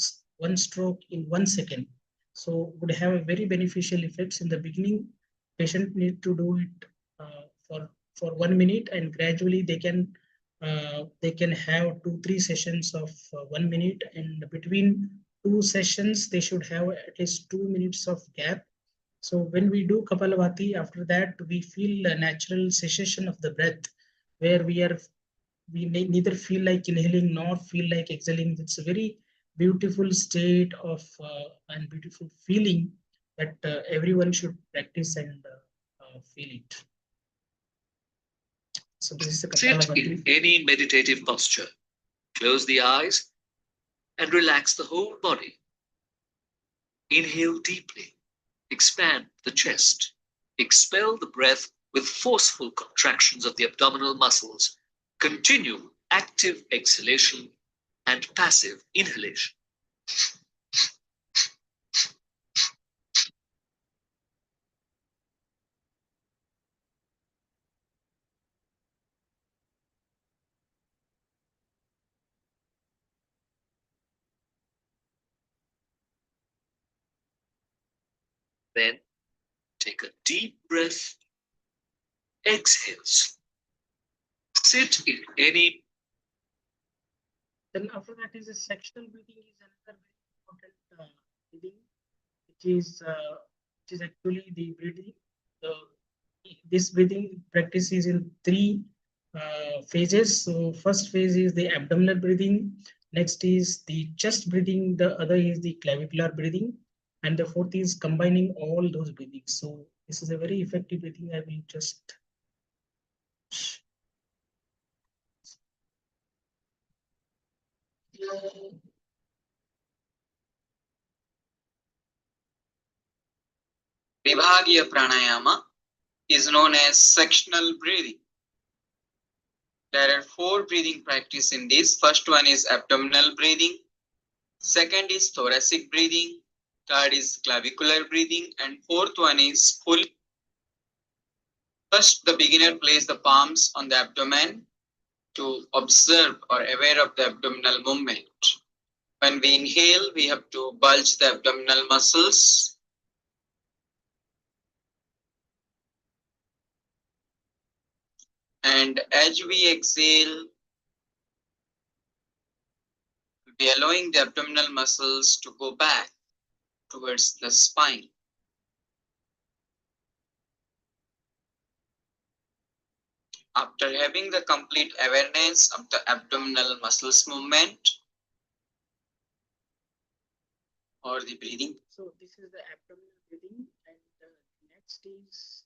in 1 second. So would have a very beneficial effects. In the beginning, patient need to do it for 1 minute, and gradually they can have 2-3 sessions of 1 minute, and between 2 sessions they should have at least 2 minutes of gap. So when we do Kapalabhati, after that we feel a natural cessation of the breath, where we neither feel like inhaling nor feel like exhaling. It's a very beautiful state of and beautiful feeling that everyone should practice and feel it. So this is the Sit in any meditative posture. Close the eyes and relax the whole body. Inhale deeply. Expand the chest. Expel the breath with forceful contractions of the abdominal muscles. Continue active exhalation and passive inhalation. Then take a deep breath. Exhales. Sit in any. Then after that is a sectional breathing, is another very important breathing, which is actually the breathing. This breathing practice is in 3 phases. So first phase is the abdominal breathing. Next is the chest breathing. The other is the clavicular breathing, and the fourth is combining all those breathings. So this is a very effective breathing. I will just Vibhagiya pranayama is known as sectional breathing. There are 4 breathing practices in this. First one is abdominal breathing. Second is thoracic breathing. Third is clavicular breathing. And fourth one is full. First, the beginner places the palms on the abdomen to observe or aware of the abdominal movement. When we inhale, we have to bulge the abdominal muscles. And as we exhale, we'll be allowing the abdominal muscles to go back towards the spine. After having the complete awareness of the abdominal muscles movement or the breathing. So this is the abdominal breathing, and next is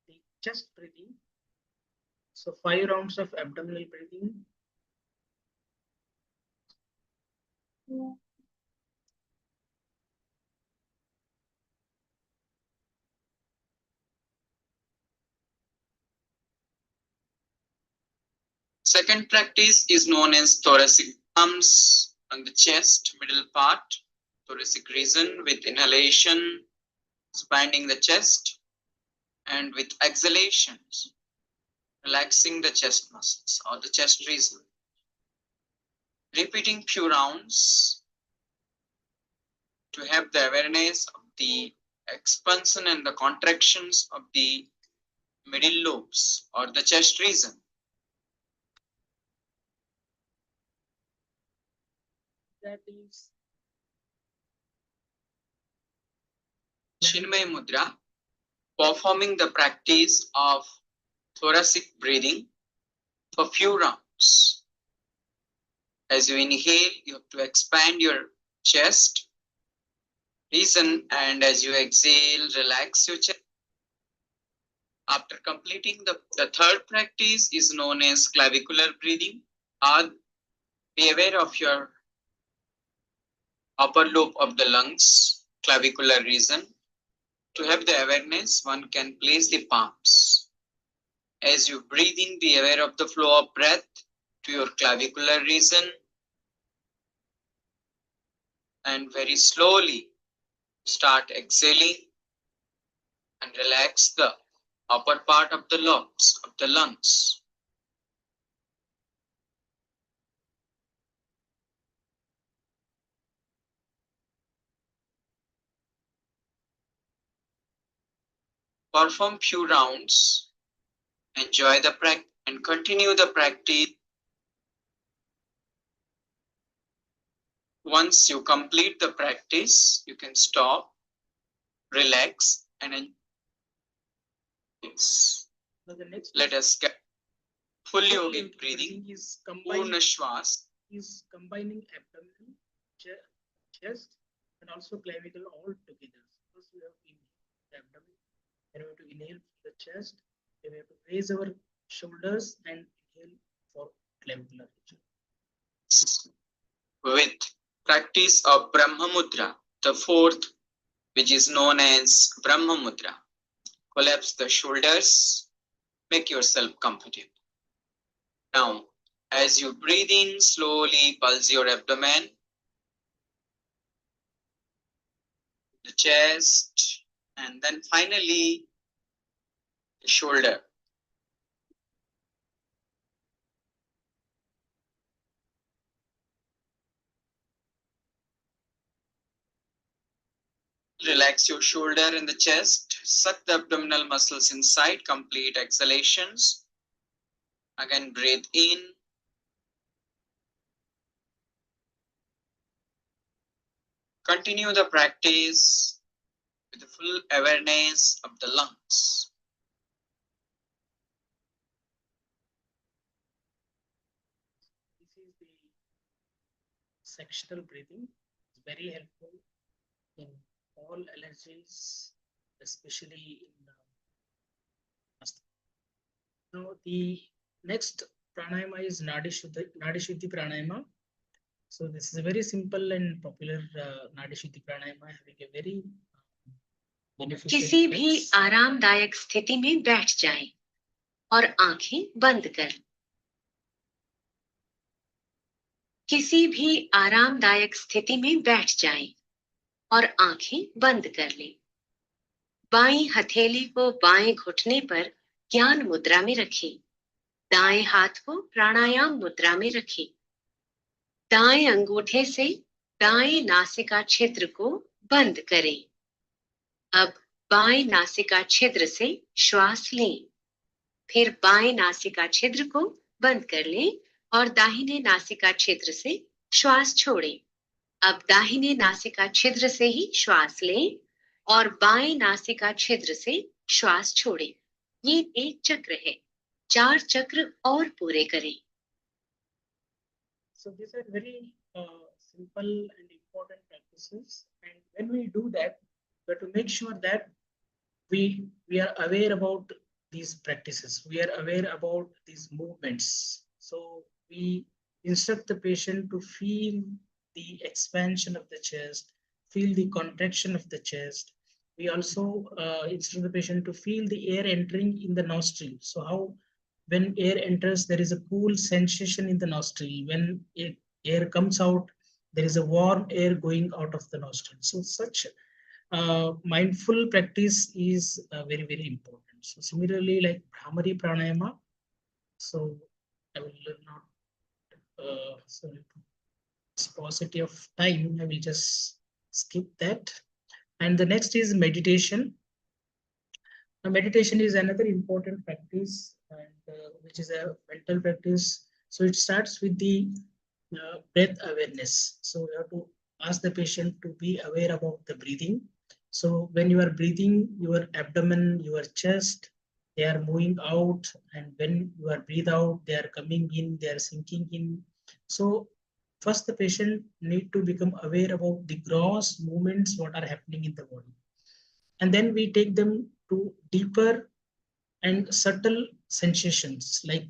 the chest breathing. So 5 rounds of abdominal breathing. Second practice is known as thoracic arms on the chest, middle part, thoracic region with inhalation, expanding the chest, and with exhalations, relaxing the chest muscles or the chest region. Repeating few rounds to have the awareness of the expansion and the contractions of the middle lobes or the chest region. That is Chinmay Mudra, performing the practice of thoracic breathing for few rounds. As you inhale, you have to expand your chest region, and as you exhale, relax your chest. After completing the third practice is known as clavicular breathing. Be aware of your upper lobe of the lungs, clavicular region. To have the awareness, one can place the palms. As you breathe in, be aware of the flow of breath to your clavicular region, and very slowly start exhaling and relax the upper part of the lobes of the lungs. Perform few rounds, enjoy the practice and continue the practice. Once you complete the practice, you can stop, relax, and enjoy. so the next Let us get full yogic breathing breathing, is Purna Shwas. combining abdomen, chest, and also clavicle all together. First we have to inhale the abdomen, then we have to inhale the chest, then we have to raise our shoulders and inhale for clavicular region. With practice of Brahma Mudra, the fourth, which is known as Brahma Mudra. Collapse the shoulders, make yourself comfortable. Now, as you breathe in, slowly pulse your abdomen, the chest, and then finally the shoulder. Relax your shoulder and the chest. Suck the abdominal muscles inside. Complete exhalations. Again, breathe in. Continue the practice with the full awareness of the lungs. This is the sectional breathing. It's very helpful in all allergies, especially in now the next pranayama is Nadi Shuddhi pranayama. So this is a very simple and popular Nadi Shuddhi pranayama, having a very beneficial किसी भी effects. आरामदायक स्थिति में बैठ जाएं और आंखें बंद कर लें। किसी भी आरामदायक स्थिति में बैठ जाएं और आंखें बंद कर लें। बाईं हथेली को बाएं घुटने पर ज्ञान मुद्रा में रखें। दाएं हाथ को प्राणायाम मुद्रा में रखें। दाएं अंगूठे से दाएं नासिका छिद्र को बंद करें। अब बाएं नासिका छिद्र से श्वास लें। फिर बाएं नासिका छिद्र को बंद कर लें और दाहिने नासिका छिद्र से श्वास छोड़ें। अब दाहिने नासिका छिद्र से ही श्वास लें और बाएं नासिका छिद्र से श्वास छोड़ें। ये एक चक्र है। 4 चक्र और पूरे करें। So these are very simple and important practices, and when we do that, we have to make sure that we are aware about these practices. We are aware about these movements. So we instruct the patient to feel the expansion of the chest, feel the contraction of the chest. We also instruct the patient to feel the air entering in the nostril. So how when air enters, there is a cool sensation in the nostril. When air comes out, there is a warm air going out of the nostril. So such mindful practice is very, very important. So similarly, like Bhramari Pranayama, so I will not, sorry, paucity of time, I will just skip that. And the next is meditation. Now, meditation is another important practice, and which is a mental practice. So it starts with the breath awareness. So you have to ask the patient to be aware about the breathing. So when you are breathing, your abdomen, your chest, they are moving out, and when you are breathe out, they are coming in, they are sinking in. So first, the patient need to become aware about the gross movements what are happening in the body, and then we take them to deeper and subtle sensations, like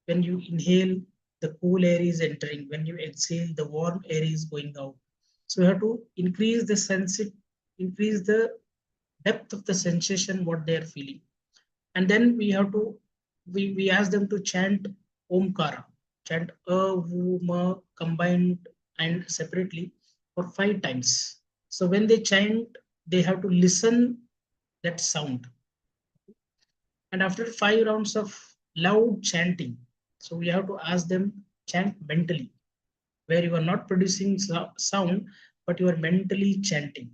when you inhale, the cool air is entering. When you exhale, the warm air is going out. So you have to increase the increase the depth of the sensation what they are feeling. And then we have to we ask them to chant Omkara, chant a, vu, ma combined and separately for 5 times. So when they chant, they have to listen that sound. And after 5 rounds of loud chanting, so we have to ask them chant mentally, where you are not producing sound, but you are mentally chanting.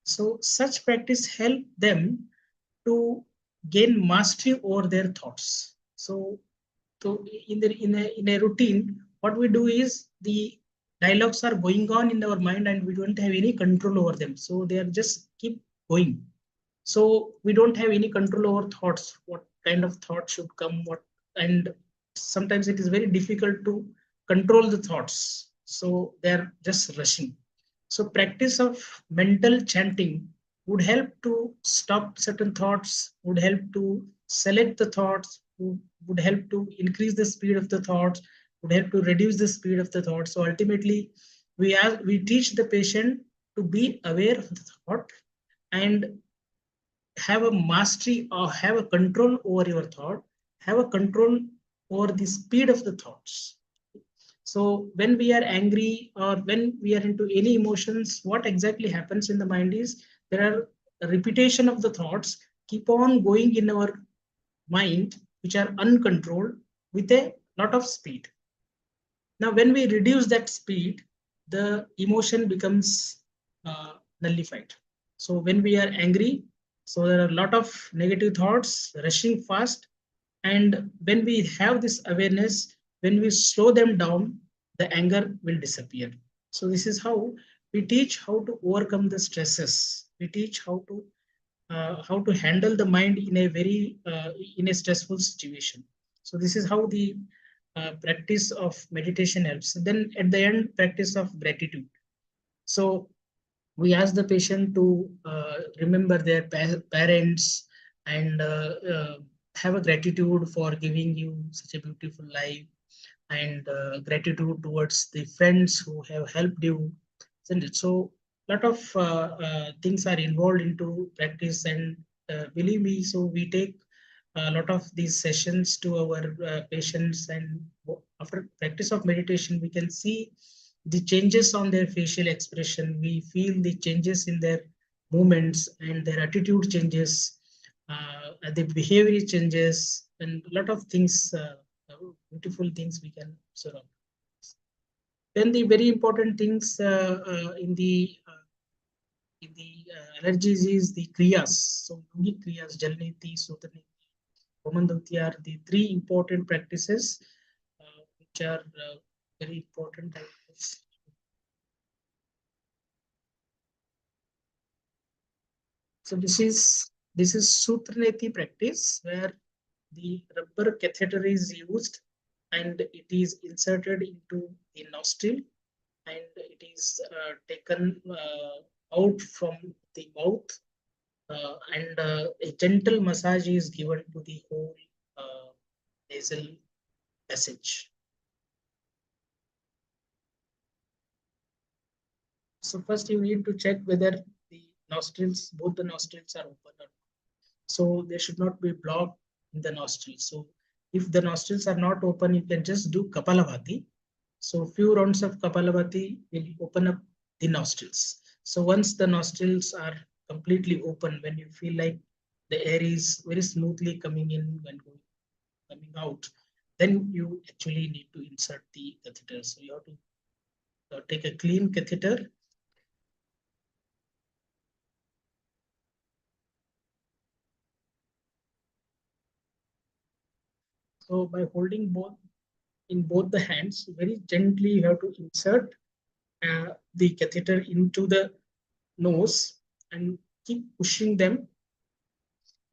So such practice help them to gain mastery over their thoughts. So in a routine, what we do is the dialogues are going on in our mind and we don't have any control over them. So they are just keep going. So we don't have any control over thoughts, what kind of thought should come, what, and sometimes it is very difficult to control the thoughts. So they're just rushing. So practice of mental chanting would help to stop certain thoughts, would help to select the thoughts, would help to increase the speed of the thoughts, would help to reduce the speed of the thoughts. So ultimately, we teach the patient to be aware of the thought and have a mastery or have a control over your thought, have a control over the speed of the thoughts. So when we are angry or when we are into any emotions, what exactly happens in the mind is there are a repetition of the thoughts keep on going in our mind, which are uncontrolled with a lot of speed. Now, when we reduce that speed, the emotion becomes nullified. So when we are angry, so there are a lot of negative thoughts rushing fast. And when we have this awareness, when we slow them down, the anger will disappear. So this is how we teach how to overcome the stresses. We teach how to handle the mind in a very in a stressful situation. So this is how the practice of meditation helps. Then at the end, practice of gratitude. So we ask the patient to remember their parents and have a gratitude for giving you such a beautiful life, and gratitude towards the friends who have helped you, isn't it? So a lot of things are involved into practice, and believe me, so we take a lot of these sessions to our patients, and after practice of meditation we can see the changes on their facial expression, we feel the changes in their movements and their attitude changes, the behavior changes, and a lot of things, beautiful things we can observe. Then the very important things in the allergies is the kriyas. So yogic kriyas, Jalniti, Sutani, Homanduti are the three important practices which are very important. So this is Sutraneti practice, where the rubber catheter is used and it is inserted into the nostril, and it is taken out from the mouth, and a gentle massage is given to the whole nasal passage. So first you need to check whether the nostrils, both the nostrils are open or not. So they should not be blocked in the nostrils. So if the nostrils are not open, you can just do Kapalabhati. So few rounds of Kapalabhati will open up the nostrils. So once the nostrils are completely open, when you feel like the air is very smoothly coming in and coming out, then you actually need to insert the catheter. So you have to take a clean catheter. So by holding both in both the hands, very gently you have to insert the catheter into the nose and keep pushing them.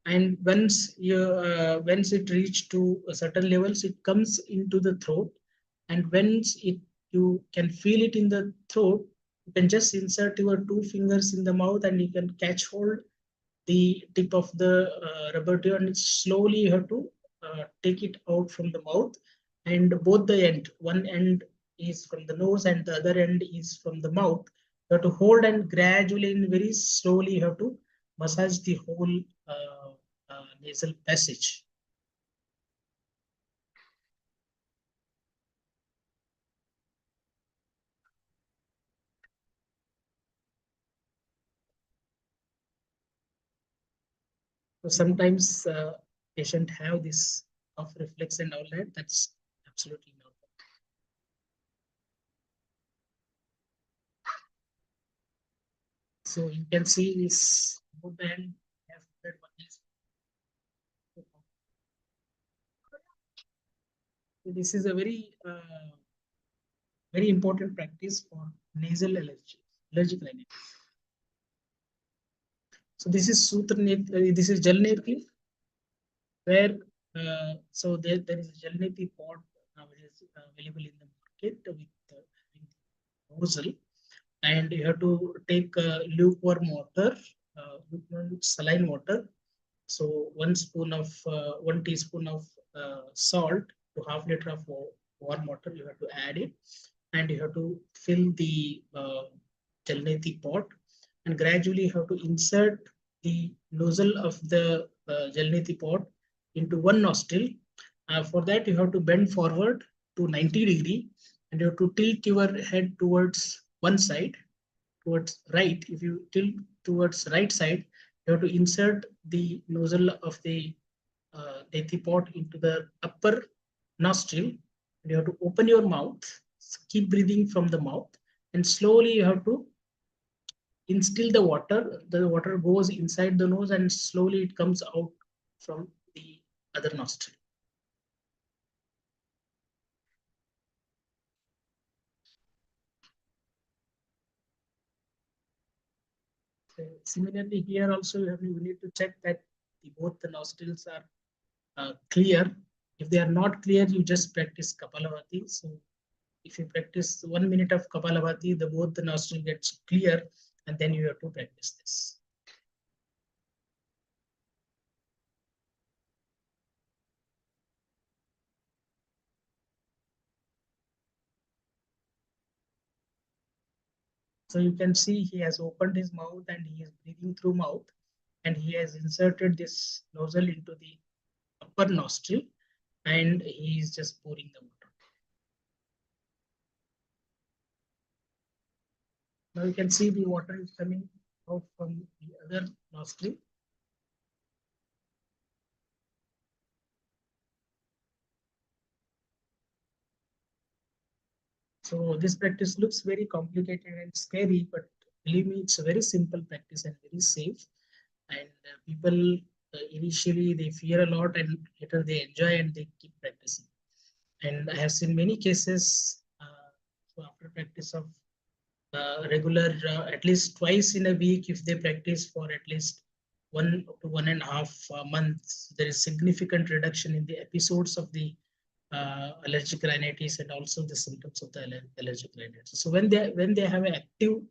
And once it reach to a certain levels, it comes into the throat. And once you can feel it in the throat, you can just insert your 2 fingers in the mouth and you can catch hold the tip of the rubber tube, and slowly you have to take it out from the mouth. And both the end, one end is from the nose and the other end is from the mouth. You have to hold and gradually and very slowly you have to massage the whole nasal passage. So sometimes patient have this cough reflex and all that. That's absolutely normal. So you can see this both end have one is. So this is a very important practice for nasal allergic rhinitis. So this is this is Jalneti, where so there is a Jalneti pot which is available in the market with nozzle, and you have to take lukewarm water, lukewarm saline water. So 1 teaspoon of salt to half liter of warm water, you have to add it, and you have to fill the Jalneti pot, and gradually you have to insert the nozzle of the Jalneti pot into one nostril. For that, you have to bend forward to 90 degree, and you have to tilt your head towards one side, towards right. If you tilt towards right side, you have to insert the nozzle of the Deti pot into the upper nostril. And you have to open your mouth, keep breathing from the mouth, and slowly you have to instill the water. The water goes inside the nose and slowly it comes out from the other nostril. Similarly, here also you need to check that both the nostrils are clear. If they are not clear, you just practice Kapalabhati. So if you practice 1 minute of Kapalabhati, both the nostril gets clear, and then you have to practice this. So you can see he has opened his mouth and he is breathing through mouth, and he has inserted this nozzle into the upper nostril, and he is just pouring the water. Now you can see the water is coming out from the other nostril. So this practice looks very complicated and scary, but believe me, it's a very simple practice and very safe. And people initially they fear a lot, and later they enjoy and they keep practicing. And I have seen many cases. So after practice of regular, at least twice in a week, if they practice for at least 1 to 1.5 months, there is significant reduction in the episodes of the allergic rhinitis and also the symptoms of the allergic rhinitis. So when they have an active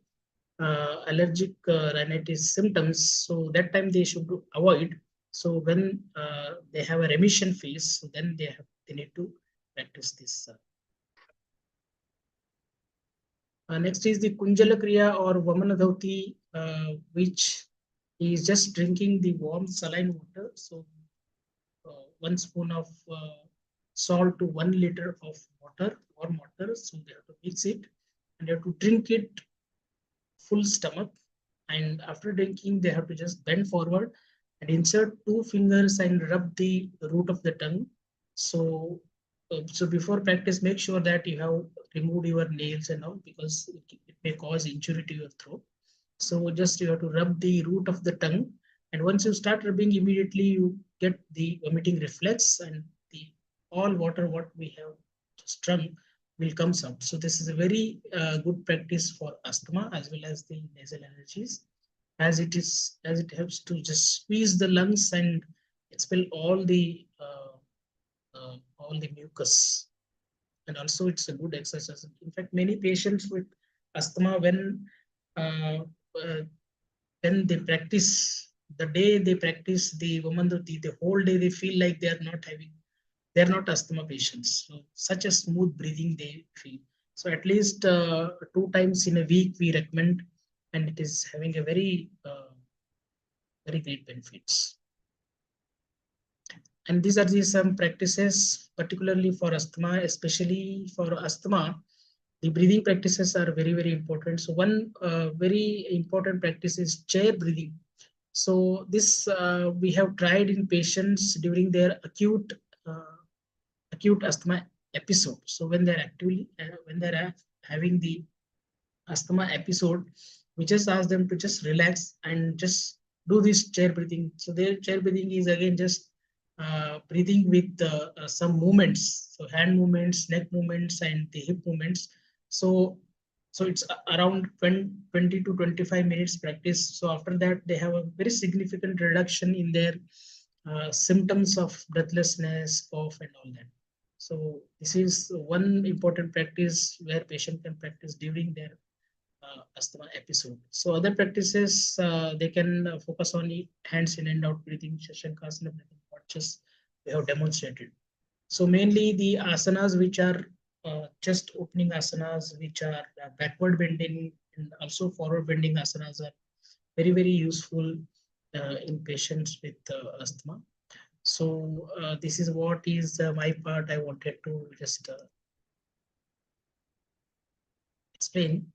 allergic rhinitis symptoms, so that time they should avoid. So when they have a remission phase, so then they need to practice this. Next is the Kunjala Kriya or Vamanadhauti, which is just drinking the warm saline water. So 1 spoon of salt to 1 liter of water, warm water. So they have to mix it and they have to drink it full stomach. And after drinking, they have to just bend forward and insert 2 fingers and rub the root of the tongue. So, so before practice, make sure that you have removed your nails and all, because it may cause injury to your throat. So just you have to rub the root of the tongue, and once you start rubbing, immediately you get the vomiting reflex, and the all water what we have just drunk will comes out. So this is a very good practice for asthma as well as the nasal allergies, as it helps to just squeeze the lungs and expel all the mucus. And also it's a good exercise. In fact, many patients with asthma, uh, uh, when they practice, the day they practice the Vamandati, the whole day they feel like they're not asthma patients. So such a smooth breathing they feel. So at least 2 times in a week we recommend, and it is having a very great benefits. And these are some practices particularly for asthma. Especially for asthma, the breathing practices are very important. So one very important practice is chair breathing. So this we have tried in patients during their acute asthma episode. So when they're having the asthma episode, we just ask them to just relax and just do this chair breathing. So their chair breathing is again just breathing with some movements, so hand movements, neck movements, and the hip movements. So it's around 20 to 25 minutes practice. So after that, they have a very significant reduction in their symptoms of breathlessness, cough, and all that. So this is one important practice where patient can practice during their asthma episode. So other practices, they can focus on hands in and out breathing, Shashankasana breathing, what just we have demonstrated. So mainly the asanas which are chest opening asanas, which are backward bending and also forward bending asanas, are very useful in patients with asthma. So this is what is my part I wanted to just explain.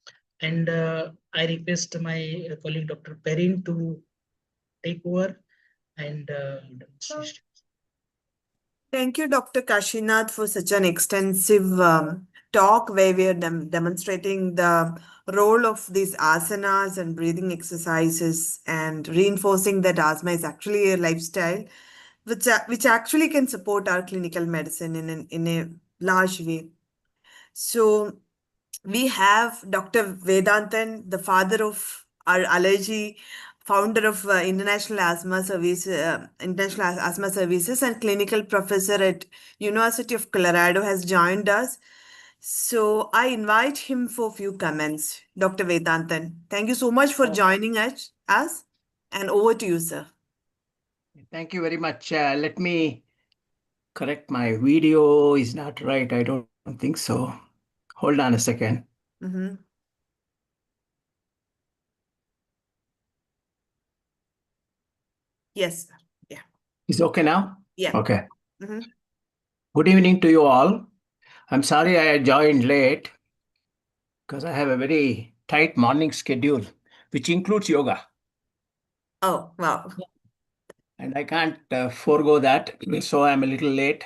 And I request my colleague Dr. Perrin to take over and demonstration. Thank you, Dr. Kashinath, for such an extensive talk where we are demonstrating the role of these asanas and breathing exercises and reinforcing that asthma is actually a lifestyle which actually can support our clinical medicine in a large way. So we have Dr. Vedantan, the father of our allergy, founder of International Asthma Services, and clinical professor at University of Colorado, has joined us. So I invite him for a few comments. Dr. Vedantan, thank you so much for joining us, and over to you, sir. Thank you very much. Let me correct, my video is not right. I don't think so. Hold on a second. Mm-hmm. Yes, sir. Yeah. Is it okay now? Yeah. Okay. Mm-hmm. Good evening to you all. I'm sorry I joined late because I have a very tight morning schedule, which includes yoga. Oh, wow. And I can't forego that, so I'm a little late.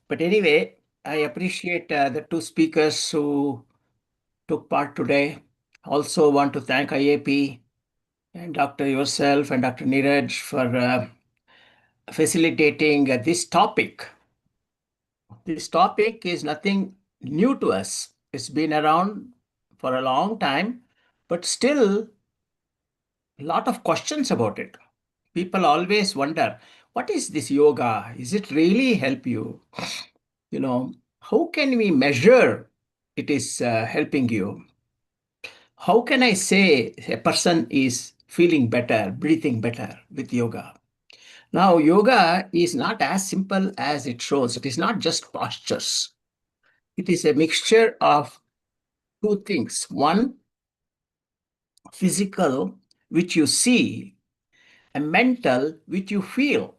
But anyway, I appreciate the two speakers who took part today. Also want to thank IAP and Dr. yourself and Dr. Neeraj for facilitating this topic. This topic is nothing new to us. It's been around for a long time, but still a lot of questions about it. People always wonder, what is this yoga? Is it really help you? You know, how can we measure it is helping you? how can I say a person is feeling better, breathing better with yoga? Now, yoga is not as simple as it shows. It is not just postures. It is a mixture of two things. One, physical, which you see, and mental, which you feel.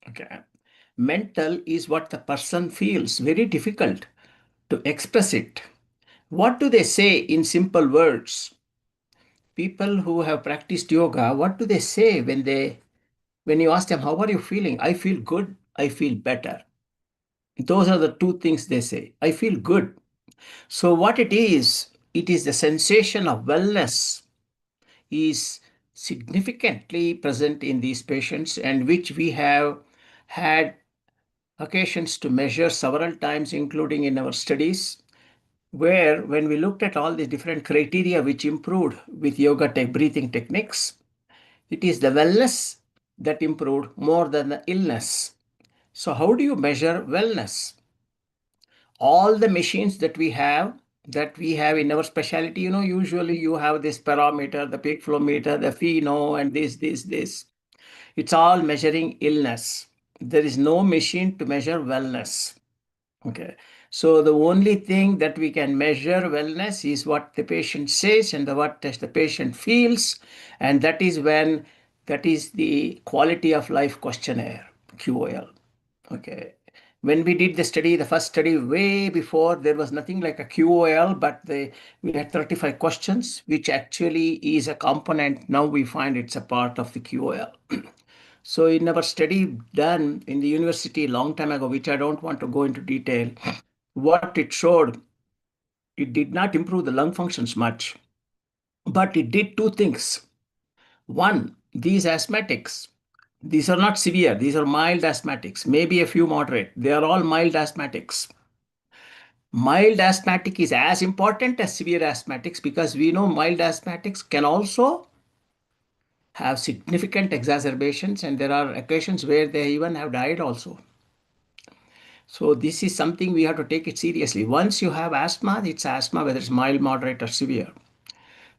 Okay. Mental is what the person feels, very difficult to express it. What do they say in simple words? People who have practiced yoga, what do they say when you ask them, how are you feeling? I feel good, I feel better. Those are the two things they say. I feel good. So what it is the sensation of wellness is significantly present in these patients, and which we have had occasions to measure several times, including in our studies, where when we looked at all the different criteria which improved with yoga breathing techniques, it is the wellness that improved more than the illness. So how do you measure wellness? All the machines that we have in our specialty, usually you have this parameter, the peak flow meter, the pheno, and this. It's all measuring illness. There is no machine to measure wellness. Okay. So the only thing that we can measure wellness is what the patient says and what the patient feels. And that is the quality of life questionnaire, QOL. Okay. When we did the study, the first study way before, there was nothing like a QOL, but we had 35 questions, which actually is a component. Now we find it's a part of the QOL. So in our study done in the university a long time ago, which I don't want to go into detail, what it showed, it did not improve the lung functions much, but it did two things. One, these asthmatics, these are not severe, these are mild asthmatics, maybe a few moderate. They are all mild asthmatics. Mild asthmatic is as important as severe asthmatics, because we know mild asthmatics can also have significant exacerbations, and there are occasions where they even have died also. So this is something we have to take it seriously. Once you have asthma, it's asthma, whether it's mild, moderate, or severe.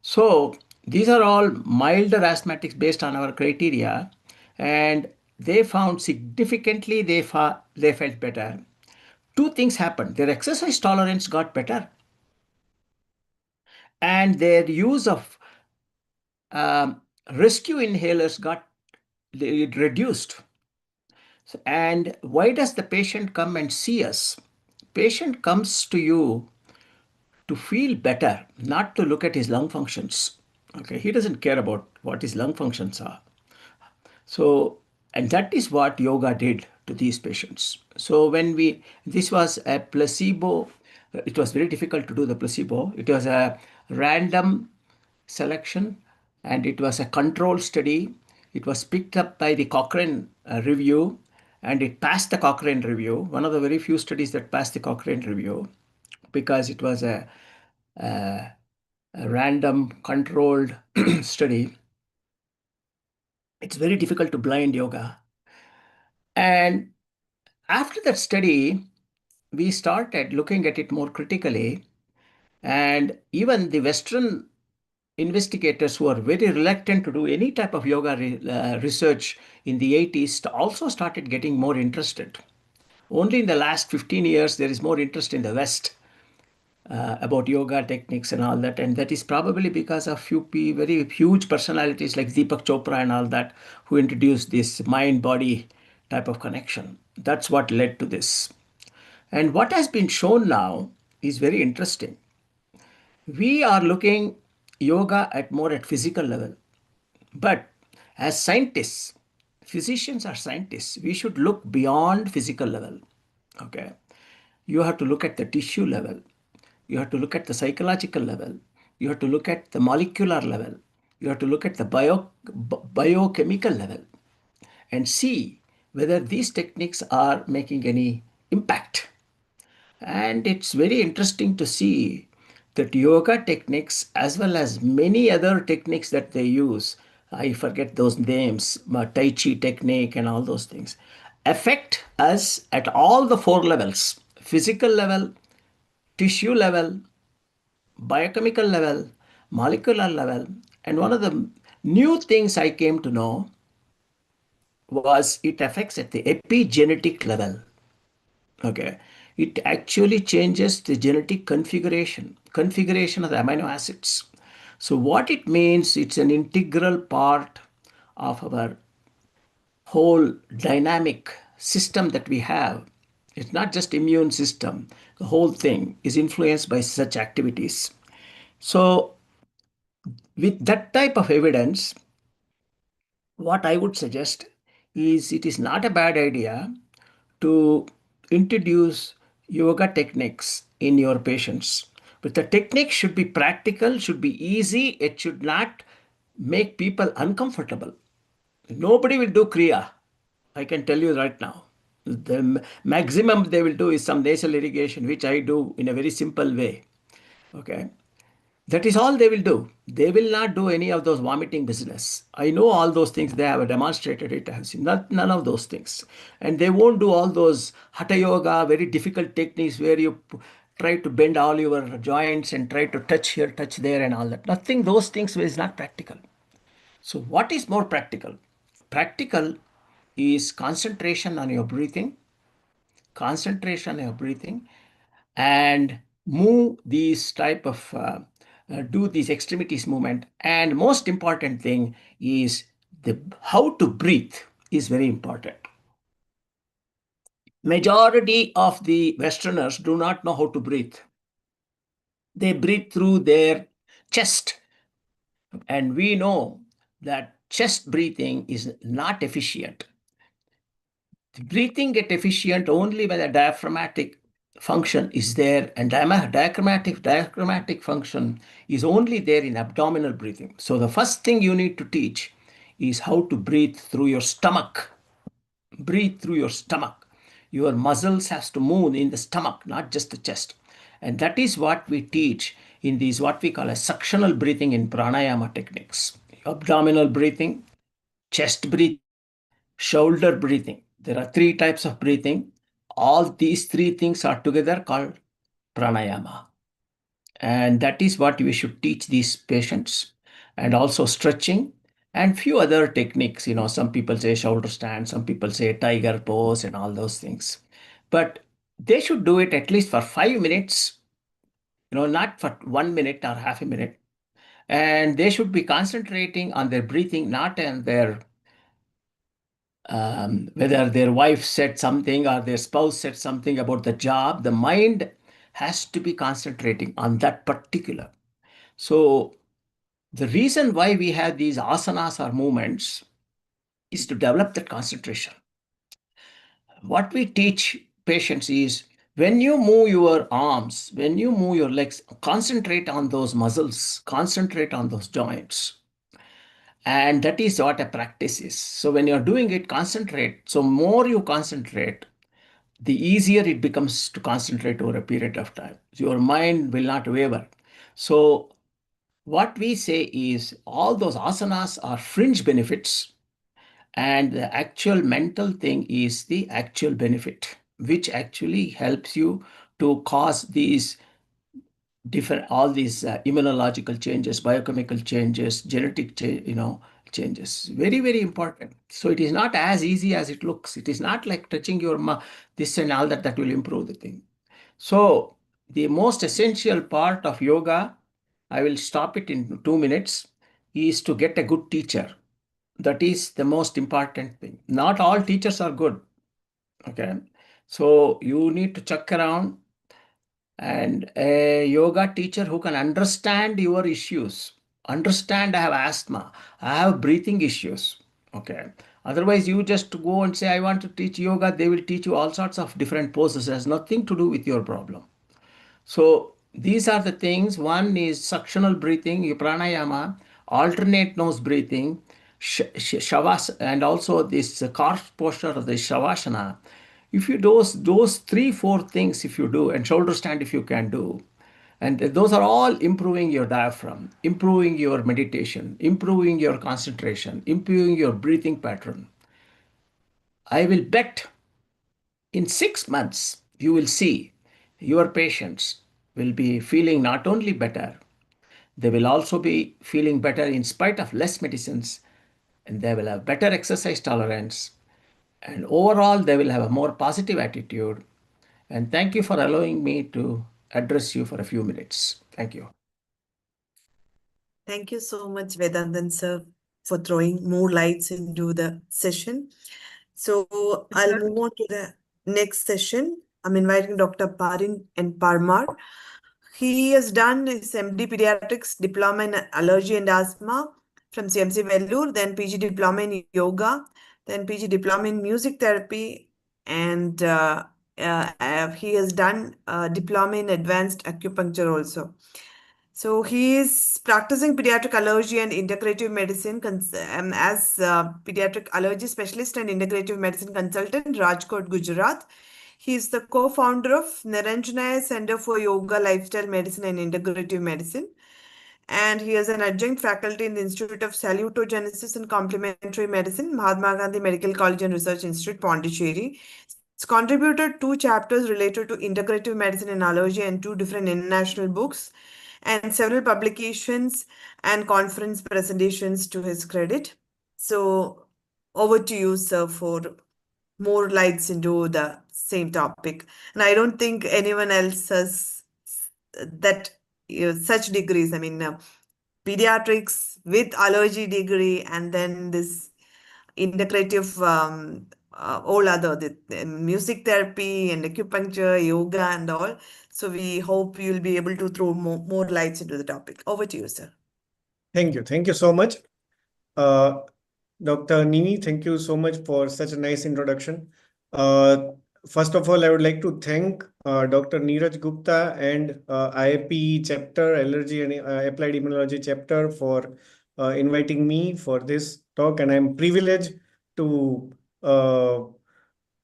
So these are all milder asthmatics based on our criteria, and they found significantly they felt better. Two things happened. Their exercise tolerance got better, and their use of rescue inhalers got reduced. And why does the patient come and see us? Patient comes to you to feel better, not to look at his lung functions. Okay, he doesn't care about what his lung functions are. So, and that is what yoga did to these patients. So this was a placebo. It was very difficult to do the placebo. It was a random selection, and it was a control study. It was picked up by the Cochrane review, and it passed the Cochrane review, one of the very few studies that passed the Cochrane review, because it was a random controlled study. It's very difficult to blind yoga. And after that study, we started looking at it more critically. And even the Western investigators who are very reluctant to do any type of yoga research in the 80s also started getting more interested. Only in the last 15 years, there is more interest in the West about yoga techniques and all that. And that is probably because of few very huge personalities like Deepak Chopra and all that, who introduced this mind-body type of connection. That's what led to this. And what has been shown now is very interesting. We are looking yoga at more at physical level. But as scientists, physicians are scientists, we should look beyond physical level. Okay. You have to look at the tissue level. You have to look at the psychological level. You have to look at the molecular level. You have to look at the biochemical level and see whether these techniques are making any impact. And it's very interesting to see that yoga techniques, as well as many other techniques that they use, I forget those names, Tai Chi technique and all those things, affect us at all the four levels: physical level, tissue level, biochemical level, molecular level. And one of the new things I came to know was it affects at the epigenetic level. Okay. It actually changes the genetic configuration of the amino acids. So what it means, it's an integral part of our whole dynamic system that we have. It's not just immune system. The whole thing is influenced by such activities. So with that type of evidence, what I would suggest is it is not a bad idea to introduce yoga techniques in your patients. But the technique should be practical, should be easy, it should not make people uncomfortable. Nobody will do Kriya. I can tell you right now. The maximum they will do is some nasal irrigation, which I do in a very simple way. Okay. That is all they will do. They will not do any of those vomiting business. I know all those things. They have demonstrated it. I have seen none of those things. And they won't do all those hatha yoga, very difficult techniques where you try to bend all your joints and try to touch here, touch there, and all that. Nothing, those things is not practical. So, what is more practical? Practical is concentration on your breathing, concentration on your breathing, and move these type of do these extremities movement. And most important thing is the how to breathe is very important. Majority of the Westerners do not know how to breathe. They breathe through their chest, and we know that chest breathing is not efficient. The breathing get efficient only when the diaphragmatic function is there, and diaphragmatic function is only there in abdominal breathing. So the first thing you need to teach is how to breathe through your stomach. Breathe through your stomach. Your muscles has to move in the stomach, not just the chest. And that is what we teach in these what we call a suctional breathing in pranayama techniques. Abdominal breathing, chest breathing, shoulder breathing. There are three types of breathing. All these three things are together called pranayama. And that is what we should teach these patients. And also stretching and few other techniques. You know, some people say shoulder stand, some people say tiger pose and all those things. But they should do it at least for 5 minutes, not for 1 minute or half a minute. And they should be concentrating on their breathing, not on their whether their wife said something or their spouse said something about the job. The mind has to be concentrating on that particular. So the reason why we have these asanas or movements is to develop that concentration. What we teach patients is when you move your arms, when you move your legs, concentrate on those muscles, concentrate on those joints. And that is what a practice is. So when you're doing it, concentrate. So more you concentrate, the easier it becomes to concentrate over a period of time. Your mind will not waver. So what we say is all those asanas are fringe benefits, and the actual mental thing is the actual benefit, which actually helps you to cause these different all these immunological changes, biochemical changes, genetic changes. Very, very important. So it is not as easy as it looks. It is not like touching your this and all that will improve the thing. So the most essential part of yoga, I will stop it in 2 minutes, is to get a good teacher. That is the most important thing. Not all teachers are good. Okay. So you need to check around, and a yoga teacher who can understand your issues. Understand I have asthma, I have breathing issues. Okay. Otherwise, you just go and say, I want to teach yoga. They will teach you all sorts of different poses. It has nothing to do with your problem. So these are the things. One is suctional breathing, pranayama, alternate nose breathing, shavas, and also this corpse posture of the shavasana. If you do those 3-4 things, if you do, and shoulder stand if you can do, and those are all improving your diaphragm, improving your meditation, improving your concentration, improving your breathing pattern. I will bet in 6 months, you will see your patients will be feeling not only better, They will also be feeling better in spite of less medicines, and they will have better exercise tolerance. And overall, they will have a more positive attitude. And thank you for allowing me to address you for a few minutes. Thank you. Thank you so much, Vedantan sir, for throwing more lights into the session. So I'll move on to the next session. I'm inviting Dr. Parin and Parmar. He has done his MD Pediatrics Diploma in Allergy and Asthma from CMC Vellore, then PG Diploma in Yoga, then PG Diploma in Music Therapy, and he has done Diploma in Advanced Acupuncture also. So he is practicing pediatric allergy and integrative medicine as pediatric allergy specialist and integrative medicine consultant, Rajkot, Gujarat. He is the co-founder of Niranjanaya Center for Yoga, Lifestyle Medicine and Integrative Medicine. And he is an adjunct faculty in the Institute of Salutogenesis and Complementary Medicine, Mahatma Gandhi Medical College and Research Institute, Pondicherry. He's contributed 2 chapters related to integrative medicine and allergy and 2 different international books and several publications and conference presentations to his credit. So over to you, sir, for more lights into the same topic. And I don't think anyone else has that such degrees. I mean, pediatrics with allergy degree and then this integrative all other the music therapy and acupuncture, yoga and all. So we hope you'll be able to throw more lights into the topic. Over to you, sir. Thank you. Thank you so much. Dr. Nini, thank you so much for such a nice introduction. First of all, I would like to thank Dr. Neeraj Gupta and IAP chapter, Allergy and Applied Immunology chapter for inviting me for this talk. And I'm privileged to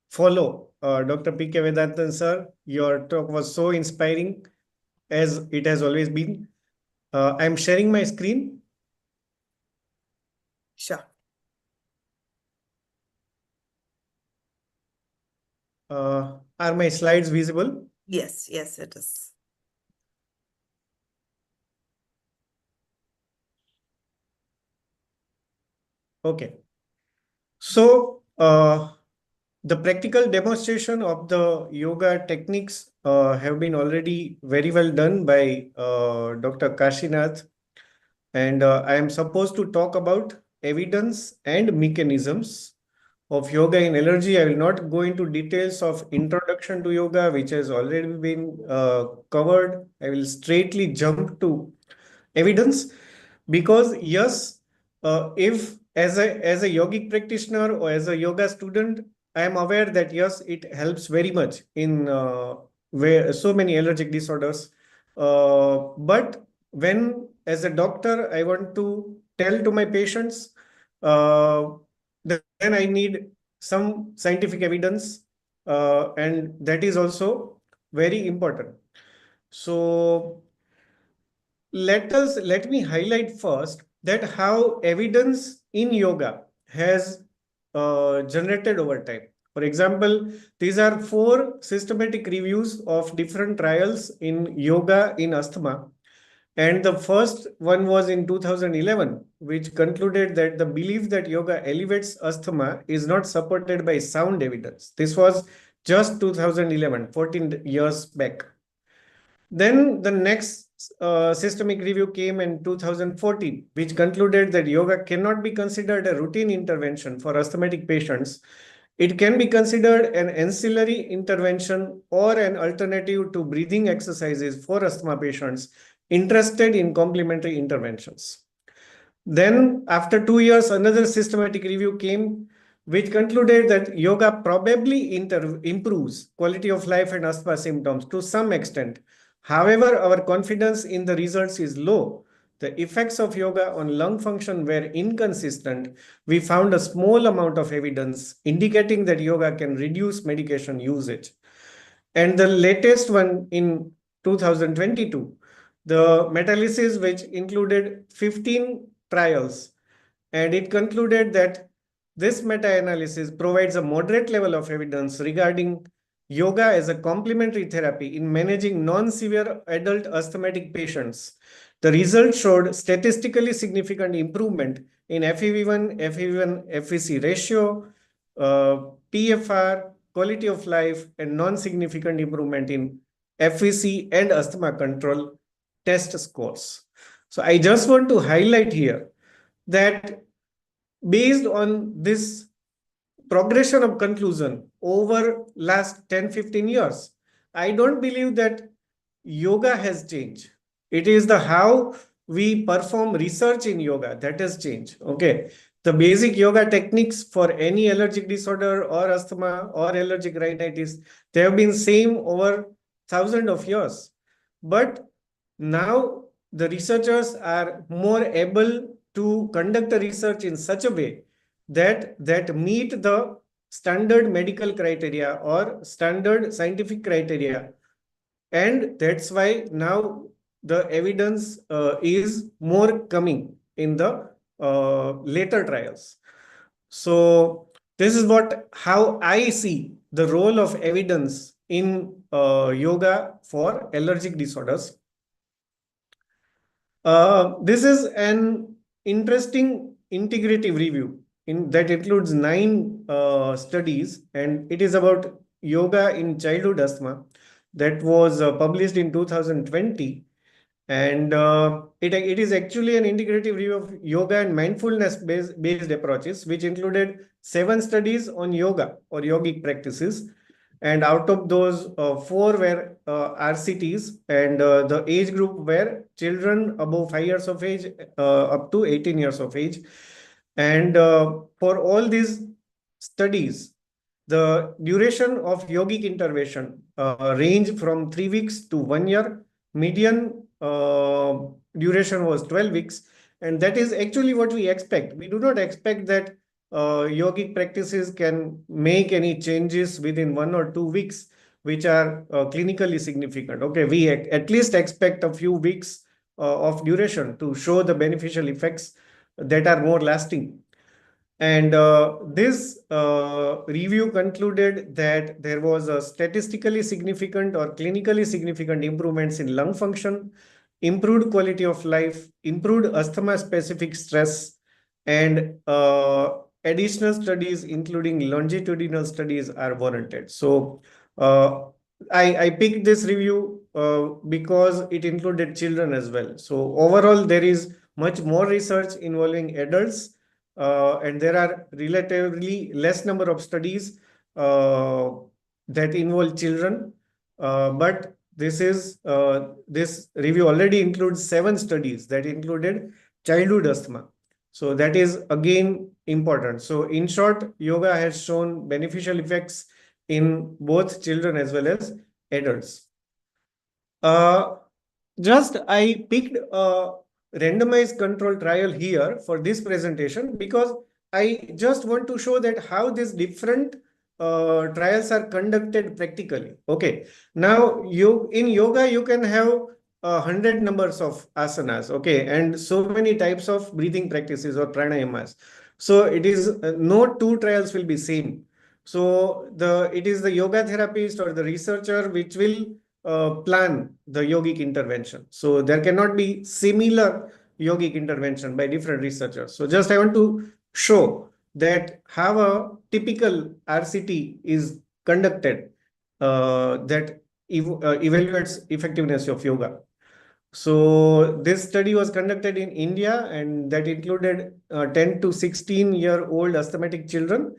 follow Dr. P.K. Vedantan sir. Your talk was so inspiring as it has always been. I'm sharing my screen. Sure. Are my slides visible? Yes, yes, it is. Okay. So, the practical demonstration of the yoga techniques have been already very well done by Dr. Kashinath. And I am supposed to talk about evidence and mechanisms of yoga in allergy. I will not go into details of introduction to yoga, which has already been covered. I will straightly jump to evidence because yes, if as a yogic practitioner or as a yoga student, I am aware that yes, it helps very much in where so many allergic disorders. But when as a doctor, I want to tell to my patients, then I need some scientific evidence, and that is also very important. So let me highlight first that how evidence in yoga has generated over time. For example, these are 4 systematic reviews of different trials in yoga in asthma. And the first one was in 2011, which concluded that the belief that yoga elevates asthma is not supported by sound evidence. This was just 2011, 14 years back. Then the next systemic review came in 2014, which concluded that yoga cannot be considered a routine intervention for asthmatic patients. It can be considered an ancillary intervention or an alternative to breathing exercises for asthma patients interested in complementary interventions. Then, after 2 years, another systematic review came, which concluded that yoga probably improves quality of life and asthma symptoms to some extent. However, our confidence in the results is low. The effects of yoga on lung function were inconsistent. We found a small amount of evidence indicating that yoga can reduce medication usage. And the latest one in 2022, the meta-analysis, which included 15 trials, and it concluded that this meta-analysis provides a moderate level of evidence regarding yoga as a complementary therapy in managing non-severe adult asthmatic patients. The results showed statistically significant improvement in FEV1, FEC ratio, PFR, quality of life, and non-significant improvement in FEC and asthma control test scores. So I just want to highlight here that based on this progression of conclusion over last 10-15 years, I don't believe that yoga has changed. It is the how we perform research in yoga that has changed. Okay. The basic yoga techniques for any allergic disorder or asthma or allergic rhinitis, they have been same over thousands of years. But now the researchers are more able to conduct the research in such a way that meet the standard medical criteria or standard scientific criteria. And that's why now the evidence is more coming in the later trials. So this is how I see the role of evidence in yoga for allergic disorders. This is an interesting integrative review that includes 9 studies, and it is about yoga in childhood asthma that was published in 2020. And it is actually an integrative review of yoga and mindfulness based approaches, which included 7 studies on yoga or yogic practices. And out of those, 4 were RCTs, and the age group were children above 5 years of age up to 18 years of age. And for all these studies, the duration of yogic intervention ranged from 3 weeks to 1 year. Median duration was 12 weeks. And that is actually what we expect. We do not expect that yogic practices can make any changes within 1 or 2 weeks, which are clinically significant. Okay, we at least expect a few weeks of duration to show the beneficial effects that are more lasting. And this review concluded that there was a statistically significant or clinically significant improvements in lung function, improved quality of life, improved asthma-specific stress, and additional studies, including longitudinal studies, are warranted. So I picked this review because it included children as well. So overall, there is much more research involving adults, and there are relatively less number of studies that involve children. But this review already includes 7 studies that included childhood asthma. So that is again important. So in short, yoga has shown beneficial effects in both children as well as adults. Just I picked a randomized control trial here for this presentation because I just want to show that how these different trials are conducted practically. Okay, now in yoga you can have 100 numbers of asanas, okay, and so many types of breathing practices or pranayamas. So it is no 2 trials will be same. So it is the yoga therapist or the researcher which will plan the yogic intervention. So there cannot be similar yogic intervention by different researchers. So just I want to show that how a typical RCT is conducted that evaluates effectiveness of yoga. So this study was conducted in India, and that included 10 to 16-year-old asthmatic children.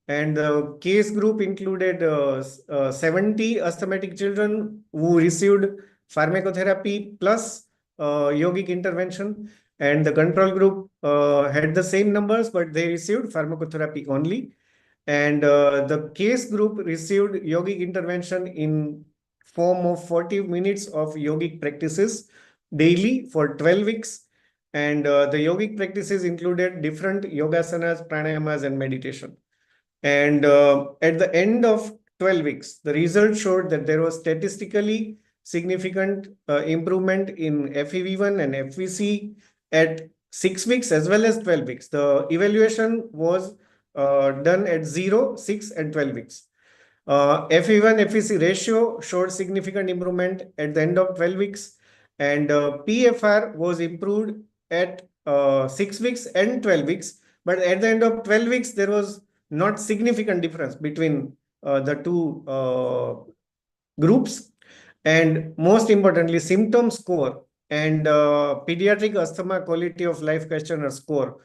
And the case group included 70 asthmatic children who received pharmacotherapy plus yogic intervention. And the control group had the same numbers, but they received pharmacotherapy only. And the case group received yogic intervention in form of 40 minutes of yogic practices daily for 12 weeks. And the yogic practices included different yogasanas, pranayamas, and meditation. And at the end of 12 weeks, the results showed that there was statistically significant improvement in FEV1 and FVC at 6 weeks as well as 12 weeks. The evaluation was done at 0, 6, and 12 weeks. FE1 FEC ratio showed significant improvement at the end of 12 weeks, and PFR was improved at 6 weeks and 12 weeks. But at the end of 12 weeks, there was not significant difference between the two groups. And most importantly, symptom score and pediatric asthma quality of life questionnaire score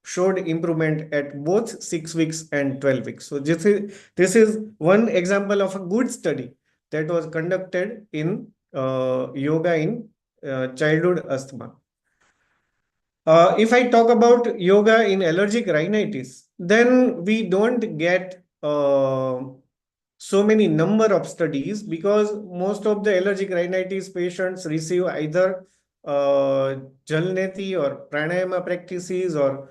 showed improvement at both 6 weeks and 12 weeks. So this is one example of a good study that was conducted in yoga in childhood asthma. If I talk about yoga in allergic rhinitis, then we don't get so many number of studies, because most of the allergic rhinitis patients receive either Jalneti or pranayama practices, or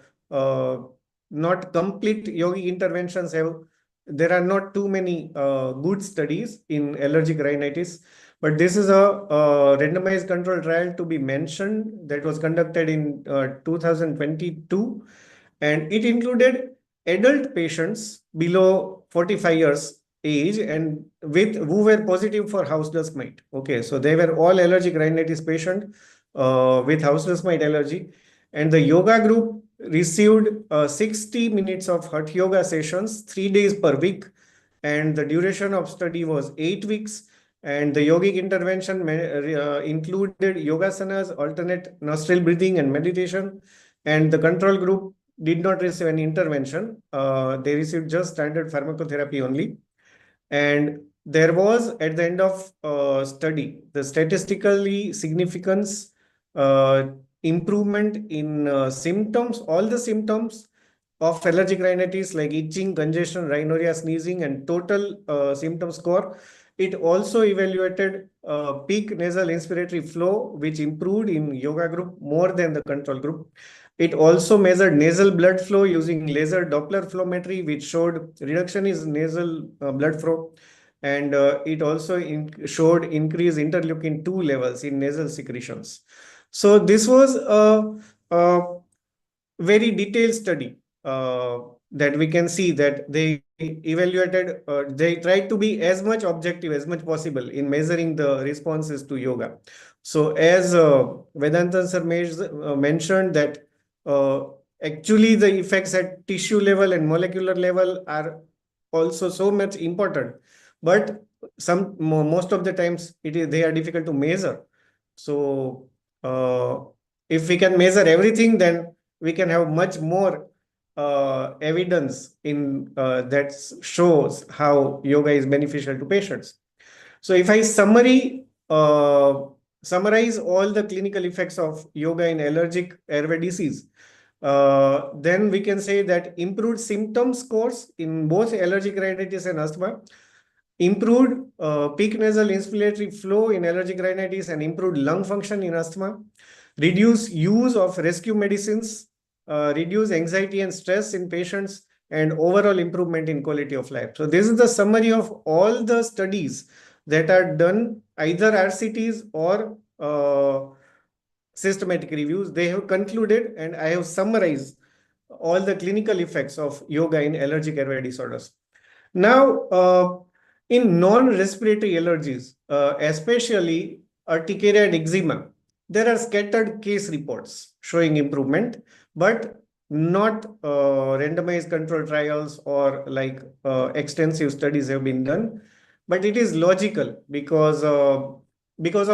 not complete yogic interventions. There are not too many good studies in allergic rhinitis. But this is a randomized control trial to be mentioned that was conducted in 2022, and it included adult patients below 45 years age and who were positive for house dust mite. Okay, so they were all allergic rhinitis patient with house dust mite allergy, and the yoga group received 60 minutes of hot yoga sessions 3 days per week, and the duration of study was 8 weeks. And the yogic intervention included yogasanas, alternate nostril breathing, and meditation. And the control group did not receive any intervention. They received just standard pharmacotherapy only. And there was, at the end of study, the statistically significance improvement in symptoms, all the symptoms of allergic rhinitis like itching, congestion, rhinorrhea, sneezing, and total symptom score. It also evaluated peak nasal inspiratory flow, which improved in yoga group more than the control group. It also measured nasal blood flow using laser Doppler flowmetry, which showed reduction in nasal blood flow. And it also showed increased interleukin-2 levels in nasal secretions. So this was a very detailed study that we can see that they evaluated, they tried to be as much objective as much possible in measuring the responses to yoga. So as Vedantan sir mentioned that actually the effects at tissue level and molecular level are also so much important, but most of the times they are difficult to measure. So if we can measure everything, then we can have much more evidence in that shows how yoga is beneficial to patients. So if I summarize all the clinical effects of yoga in allergic airway disease, then we can say that improved symptom scores in both allergic rhinitis and asthma, improved peak nasal inspiratory flow in allergic rhinitis, and improved lung function in asthma, reduce use of rescue medicines, reduce anxiety and stress in patients, and overall improvement in quality of life. So this is the summary of all the studies that are done, either RCTs or systematic reviews. They have concluded, and I have summarized all the clinical effects of yoga in allergic airway disorders. Now, in non-respiratory allergies, especially urticaria and eczema, there are scattered case reports showing improvement, but not randomized control trials or like extensive studies have been done. But it is logical because of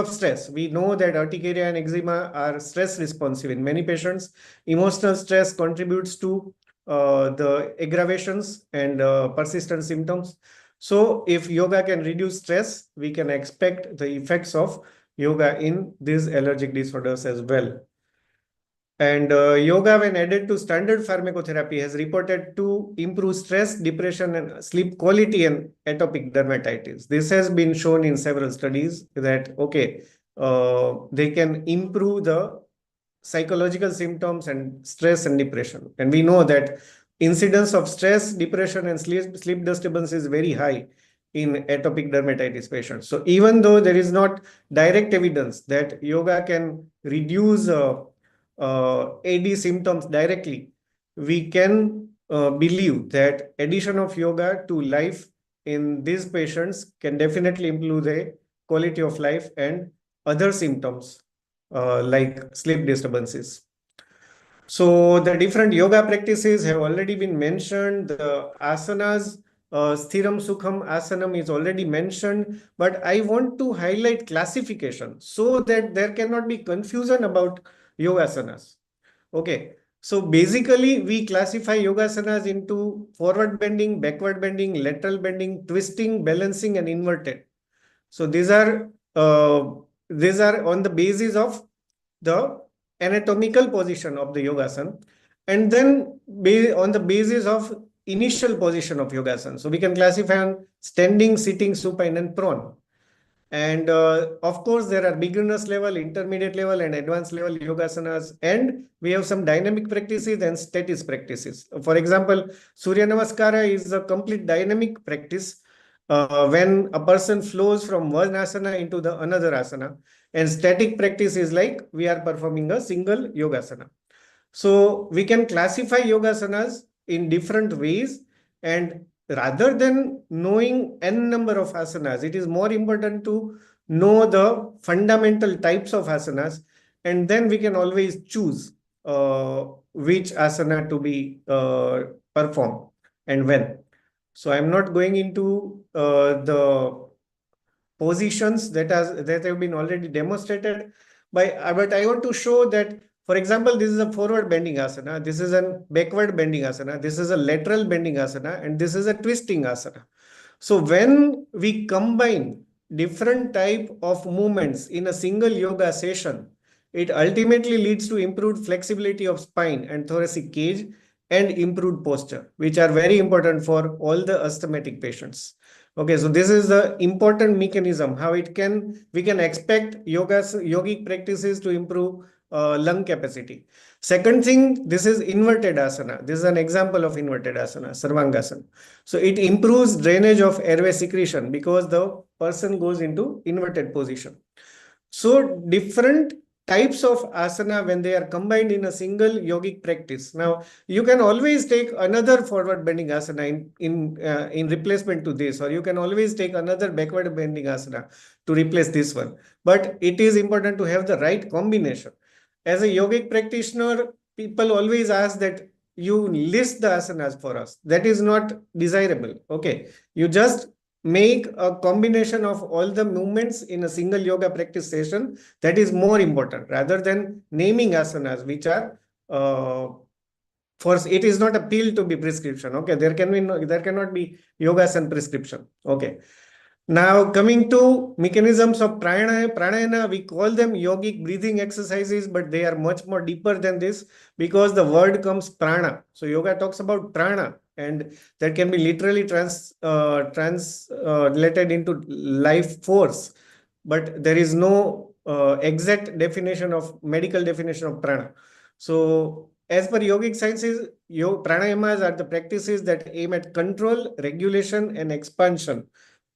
stress. We know that urticaria and eczema are stress responsive in many patients. Emotional stress contributes to the aggravations and persistent symptoms. So if yoga can reduce stress, we can expect the effects of yoga in these allergic disorders as well. And yoga, when added to standard pharmacotherapy, has reported to improve stress, depression, and sleep quality in atopic dermatitis. This has been shown in several studies that, okay, they can improve the psychological symptoms and stress and depression. And we know that incidence of stress, depression, and sleep disturbance is very high in atopic dermatitis patients. So even though there is not direct evidence that yoga can reduce AD symptoms directly, we can believe that addition of yoga to life in these patients can definitely improve their quality of life and other symptoms like sleep disturbances. So the different yoga practices have already been mentioned. The asanas, Sthiram Sukham Asanam is already mentioned, but I want to highlight classification so that there cannot be confusion about yogasanas. Okay, so basically we classify yogasanas into forward bending, backward bending, lateral bending, twisting, balancing, and inverted. So these are on the basis of the anatomical position of the yogasana, and then on the basis of initial position of yogasana. So we can classify on standing, sitting, supine, and prone. And of course, there are beginners level, intermediate level, and advanced level yogasanas. And we have some dynamic practices and static practices. For example, Surya Namaskara is a complete dynamic practice when a person flows from one asana into the another asana. And static practice is like we are performing a single yogasana. So we can classify yogasanas in different ways, and rather than knowing n number of asanas, it is more important to know the fundamental types of asanas, and then we can always choose which asana to be performed and when. So I'm not going into the positions that have been already demonstrated but I want to show that, for example, this is a forward bending asana, this is a backward bending asana, this is a lateral bending asana, and this is a twisting asana. So when we combine different type of movements in a single yoga session, it ultimately leads to improved flexibility of spine and thoracic cage and improved posture, which are very important for all the asthmatic patients. Okay, so this is the important mechanism how we can expect yogic practices to improve lung capacity. Second thing, this is inverted asana. This is an example of inverted asana, Sarvangasana. So it improves drainage of airway secretion because the person goes into inverted position. So different types of asana when they are combined in a single yogic practice. Now you can always take another forward bending asana in replacement to this, or you can always take another backward bending asana to replace this one. But it is important to have the right combination. As a yogic practitioner, people always ask that you list the asanas for us. That is not desirable. Okay, you just make a combination of all the movements in a single yoga practice session. That is more important rather than naming asanas, which are it is not a pill to be prescription. Okay, there cannot be yogasana prescription. Okay. Now coming to mechanisms of pranayana, we call them yogic breathing exercises, but they are much more deeper than this because the word comes prana. So yoga talks about prana, and that can be literally translated into life force, but there is no exact definition of medical definition of prana. So as per yogic sciences, pranayamas are the practices that aim at control, regulation, and expansion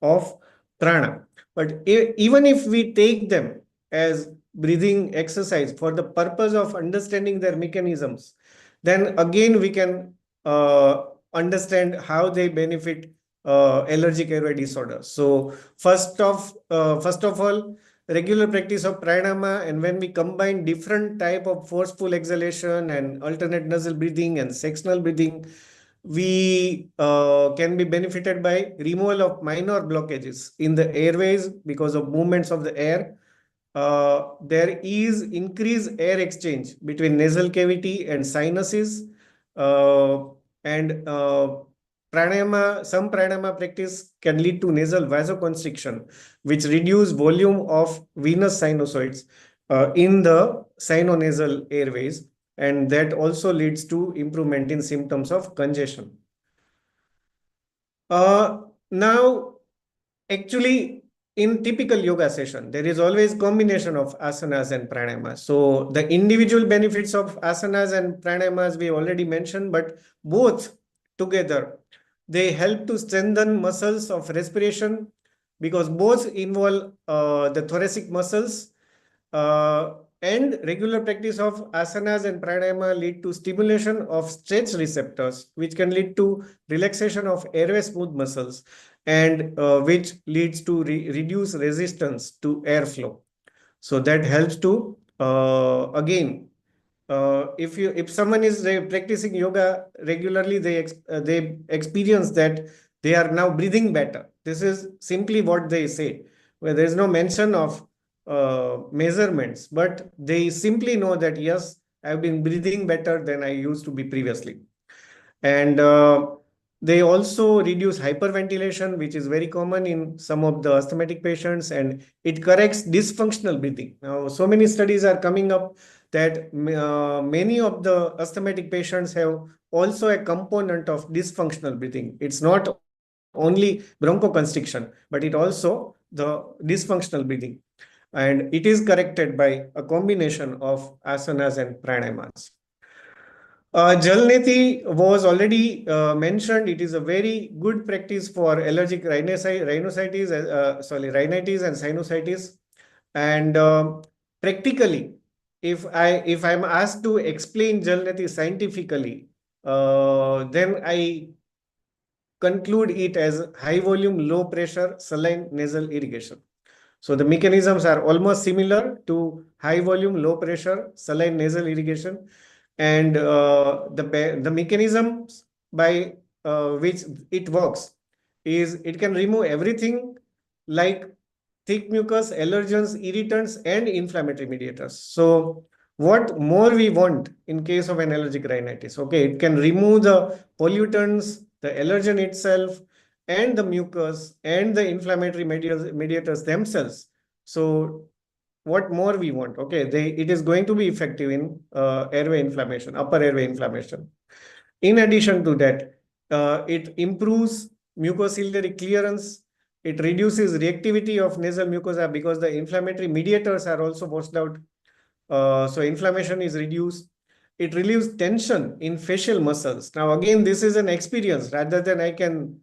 of prana. But even if we take them as breathing exercise for the purpose of understanding their mechanisms, then again we can understand how they benefit allergic airway disorders. So first of all, regular practice of pranayama, and when we combine different type of forceful exhalation and alternate nasal breathing and sectional breathing, we can be benefited by removal of minor blockages in the airways because of movements of the air. There is increased air exchange between nasal cavity and sinuses, and some pranayama practice can lead to nasal vasoconstriction, which reduce volume of venous sinusoids in the sinonasal airways, and that also leads to improvement in symptoms of congestion. Now, actually, in typical yoga session, there is always combination of asanas and pranayamas. So the individual benefits of asanas and pranayamas we already mentioned, but both together, they help to strengthen muscles of respiration because both involve the thoracic muscles, and regular practice of asanas and pranayama lead to stimulation of stretch receptors, which can lead to relaxation of airway smooth muscles. and which leads to reduce resistance to airflow. So that helps to again, if someone is practicing yoga regularly, they experience that they are now breathing better. This is simply what they say, where there is no mention of measurements, but they simply know that yes, I've been breathing better than I used to be previously. And they also reduce hyperventilation, which is very common in some of the asthmatic patients, and it corrects dysfunctional breathing. Now, so many studies are coming up that many of the asthmatic patients have also a component of dysfunctional breathing. It's not only bronchoconstriction, but it also the dysfunctional breathing. And it is corrected by a combination of asanas and pranayamas. Jalneti was already mentioned. It is a very good practice for allergic rhinitis and sinusitis. And practically, if I'm asked to explain Jalneti scientifically, then I conclude it as high volume, low pressure saline nasal irrigation. So the mechanisms are almost similar to high volume, low pressure saline nasal irrigation. And the mechanisms by which it works is it can remove everything like thick mucus, allergens, irritants, and inflammatory mediators. So what more we want in case of an allergic rhinitis? Okay, it can remove the pollutants, the allergen itself, and the mucus and the inflammatory mediators themselves. So what more we want? Okay, it is going to be effective in airway inflammation, upper airway inflammation. In addition to that, it improves mucociliary clearance. It reduces reactivity of nasal mucosa because the inflammatory mediators are also washed out. So inflammation is reduced. It relieves tension in facial muscles. Now, again, this is an experience rather than I can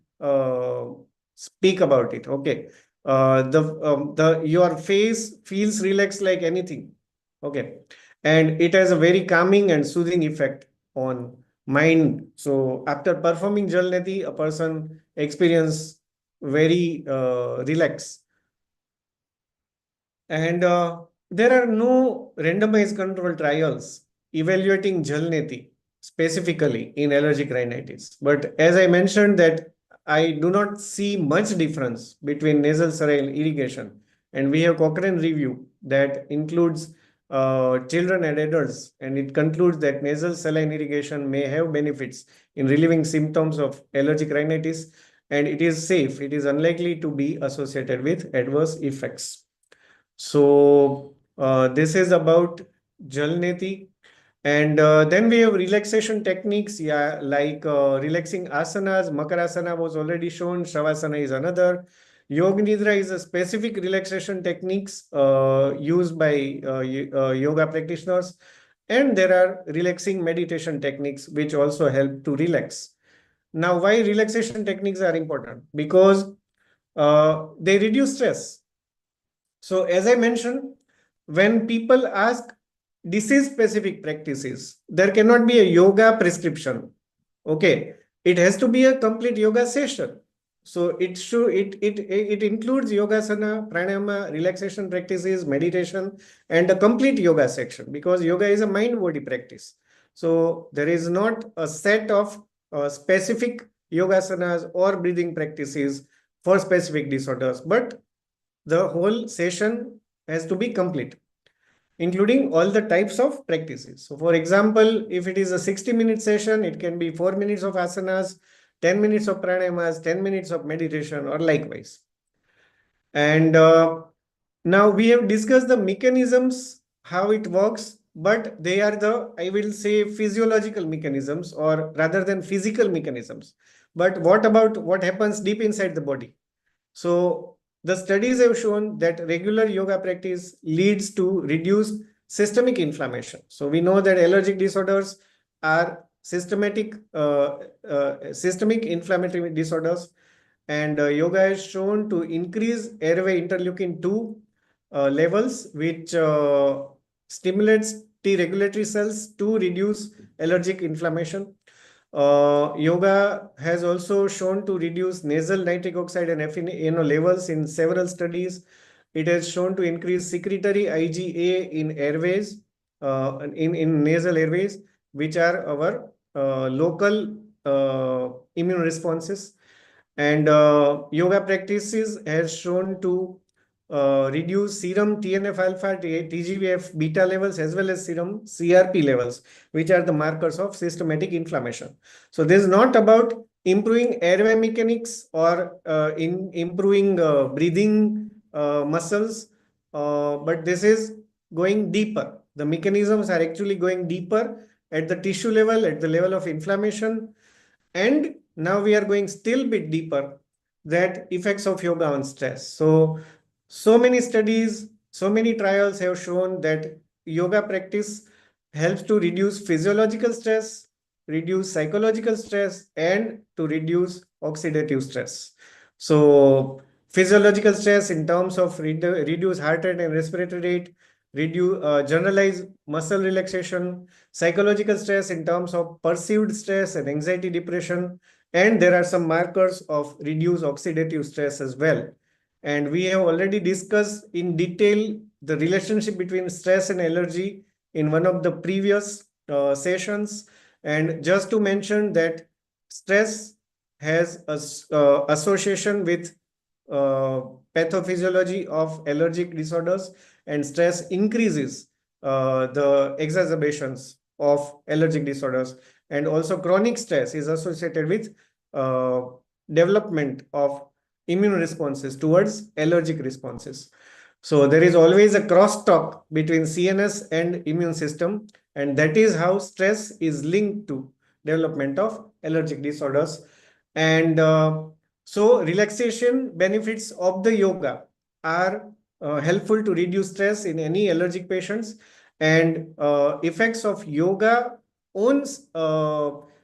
speak about it. Okay, your face feels relaxed like anything. Okay, and it has a very calming and soothing effect on mind. So after performing Jalneti, a person experience very relaxed. And there are no randomized control trials evaluating Jalneti specifically in allergic rhinitis. But as I mentioned that I do not see much difference between nasal saline irrigation, and we have Cochrane review that includes children and adults, and it concludes that nasal saline irrigation may have benefits in relieving symptoms of allergic rhinitis, and it is safe. It is unlikely to be associated with adverse effects. So this is about Jalneti. And then we have relaxation techniques, yeah, like relaxing asanas. Makarasana was already shown. Shavasana is another. Yoga Nidra is a specific relaxation techniques used by yoga practitioners. And there are relaxing meditation techniques which also help to relax. Now, why relaxation techniques are important? Because they reduce stress. So as I mentioned, when people ask disease-specific practices, there cannot be a yoga prescription. Okay, it has to be a complete yoga session. So it includes yogasana, pranayama, relaxation practices, meditation, and a complete yoga section because yoga is a mind-body practice. So there is not a set of specific yogasanas or breathing practices for specific disorders, but the whole session has to be complete, including all the types of practices. So for example, if it is a 60-minute session, it can be 4 minutes of asanas, 10 minutes of pranayamas, 10 minutes of meditation, or likewise. And now we have discussed the mechanisms, how it works, but they are the, I will say, physiological mechanisms or rather than physical mechanisms. But what about what happens deep inside the body? So the studies have shown that regular yoga practice leads to reduced systemic inflammation. So we know that allergic disorders are systemic inflammatory disorders, and yoga has shown to increase airway interleukin-2 levels, which stimulates T regulatory cells to reduce allergic inflammation. Yoga has also shown to reduce nasal nitric oxide and FeNO levels in several studies. It has shown to increase secretory IgA in airways, in nasal airways, which are our local immune responses. And yoga practices has shown to reduce serum TNF alpha, TGF beta levels, as well as serum CRP levels, which are the markers of systematic inflammation. So this is not about improving airway mechanics or in improving breathing muscles, but this is going deeper. The mechanisms are actually going deeper at the tissue level, at the level of inflammation. And now we are going still bit deeper, that effects of yoga on stress. So many studies, so many trials have shown that yoga practice helps to reduce physiological stress, reduce psychological stress, and to reduce oxidative stress. So physiological stress in terms of reduce heart rate and respiratory rate, reduce generalized muscle relaxation, psychological stress in terms of perceived stress and anxiety, depression, and there are some markers of reduced oxidative stress as well. And we have already discussed in detail the relationship between stress and allergy in one of the previous sessions. And just to mention that stress has a association with pathophysiology of allergic disorders, and stress increases the exacerbations of allergic disorders. And also chronic stress is associated with development of immune responses towards allergic responses. So there is always a crosstalk between CNS and immune system, and that is how stress is linked to development of allergic disorders. And so relaxation benefits of the yoga are helpful to reduce stress in any allergic patients, and effects of yoga on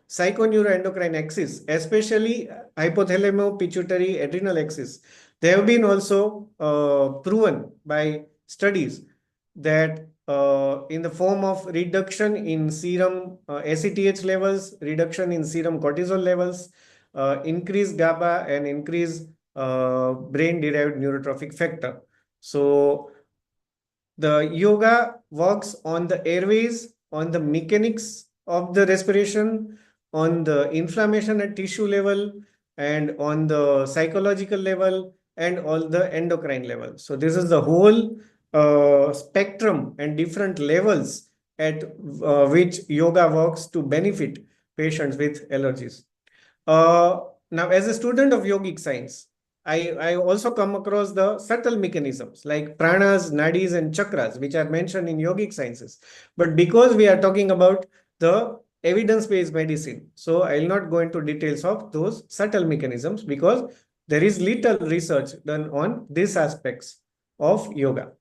psychoneuroendocrine axis, especially hypothalamo pituitary adrenal axis. They have been also proven by studies that in the form of reduction in serum ACTH levels, reduction in serum cortisol levels, increase GABA, and increase brain-derived neurotrophic factor. So the yoga works on the airways, on the mechanics of the respiration, on the inflammation at tissue level, and on the psychological level, and all the endocrine level. So this is the whole spectrum and different levels at which yoga works to benefit patients with allergies. Now, as a student of yogic science, I also come across the subtle mechanisms like pranas, nadis, and chakras, which are mentioned in yogic sciences. But because we are talking about the evidence-based medicine, so I'll not go into details of those subtle mechanisms because there is little research done on these aspects of yoga.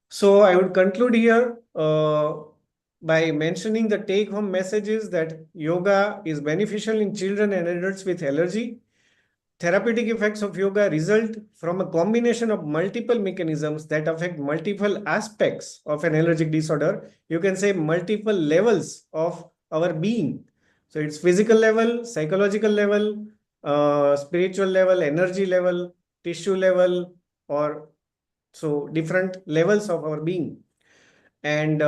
So I would conclude here by mentioning the take-home messages that yoga is beneficial in children and adults with allergy. Therapeutic effects of yoga result from a combination of multiple mechanisms that affect multiple aspects of an allergic disorder. You can say multiple levels of our being. So it's physical level, psychological level, spiritual level, energy level, tissue level, or so different levels of our being. And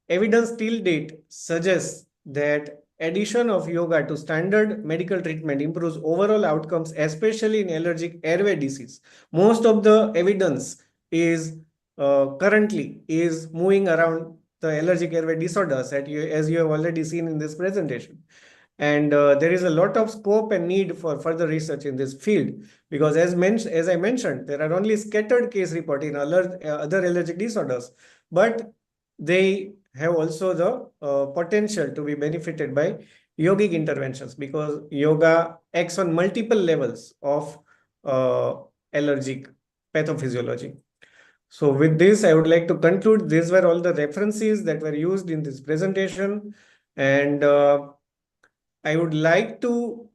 evidence till date suggests that addition of yoga to standard medical treatment improves overall outcomes, especially in allergic airway disease. Most of the evidence is currently is moving around the allergic airway disorders, as you have already seen in this presentation. And there is a lot of scope and need for further research in this field because as I mentioned, there are only scattered case report in other allergic disorders, but they have also the potential to be benefited by yogic interventions because yoga acts on multiple levels of allergic pathophysiology. So with this, I would like to conclude. These were all the references that were used in this presentation. And I would like to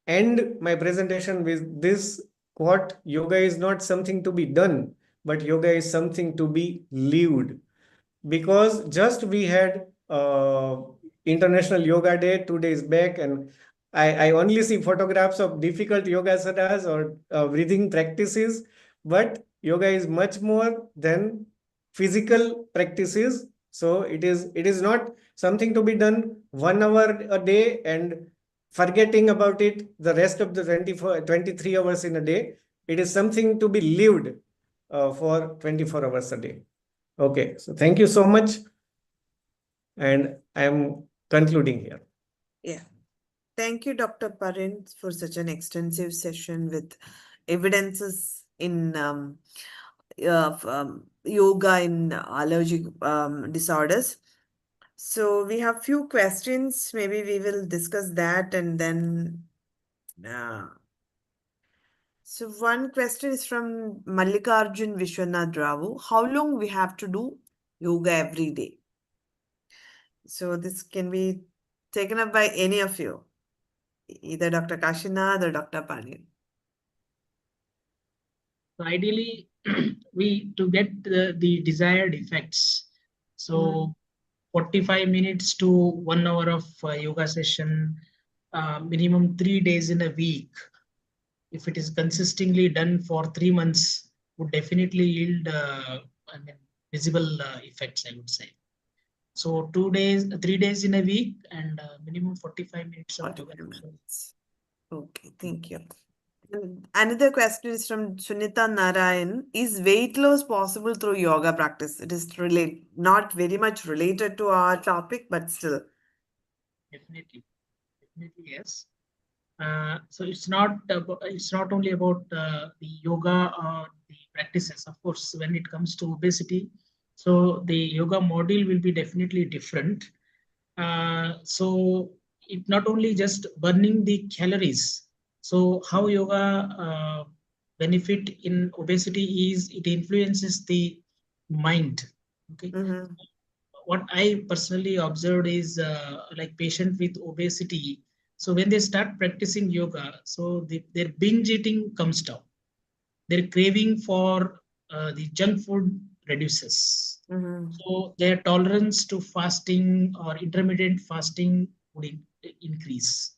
end my presentation with this quote: yoga is not something to be done, but yoga is something to be lived. Because just we had International Yoga Day 2 days back, and I only see photographs of difficult yoga asanas or breathing practices, but yoga is much more than physical practices. So it is not something to be done 1 hour a day and forgetting about it the rest of the 23 hours in a day. It is something to be lived for 24 hours a day. Okay, so thank you so much. And I am concluding here. Yeah. Thank you, Dr. Parin, for such an extensive session with evidences in yoga in allergic disorders. So we have few questions. Maybe we will discuss that and then. So one question is from Mallikarjun Vishwanath Rao. How long we have to do yoga every day? So this can be taken up by any of you, either Dr. Kashinath or Dr. Parin. So ideally, we to get the desired effects. So 45 minutes to 1 hour of yoga session, minimum 3 days in a week. If it is consistently done for 3 months, would definitely yield visible effects, I would say. So 2 days, 3 days in a week, and minimum 45 minutes of yoga 45 session. minutes. Okay, thank you. And another question is from Sunita Narayan. Is weight loss possible through yoga practice? It is not very much related to our topic, but still. Definitely yes. So it's not only about the yoga or the practices. Of course, when it comes to obesity, so the yoga module will be definitely different. So it not only just burning the calories. So how yoga benefit in obesity is it influences the mind. Okay. What I personally observed is like patient with obesity. So when they start practicing yoga, so their binge eating comes down. Their craving for the junk food reduces. So their tolerance to fasting or intermittent fasting would increase.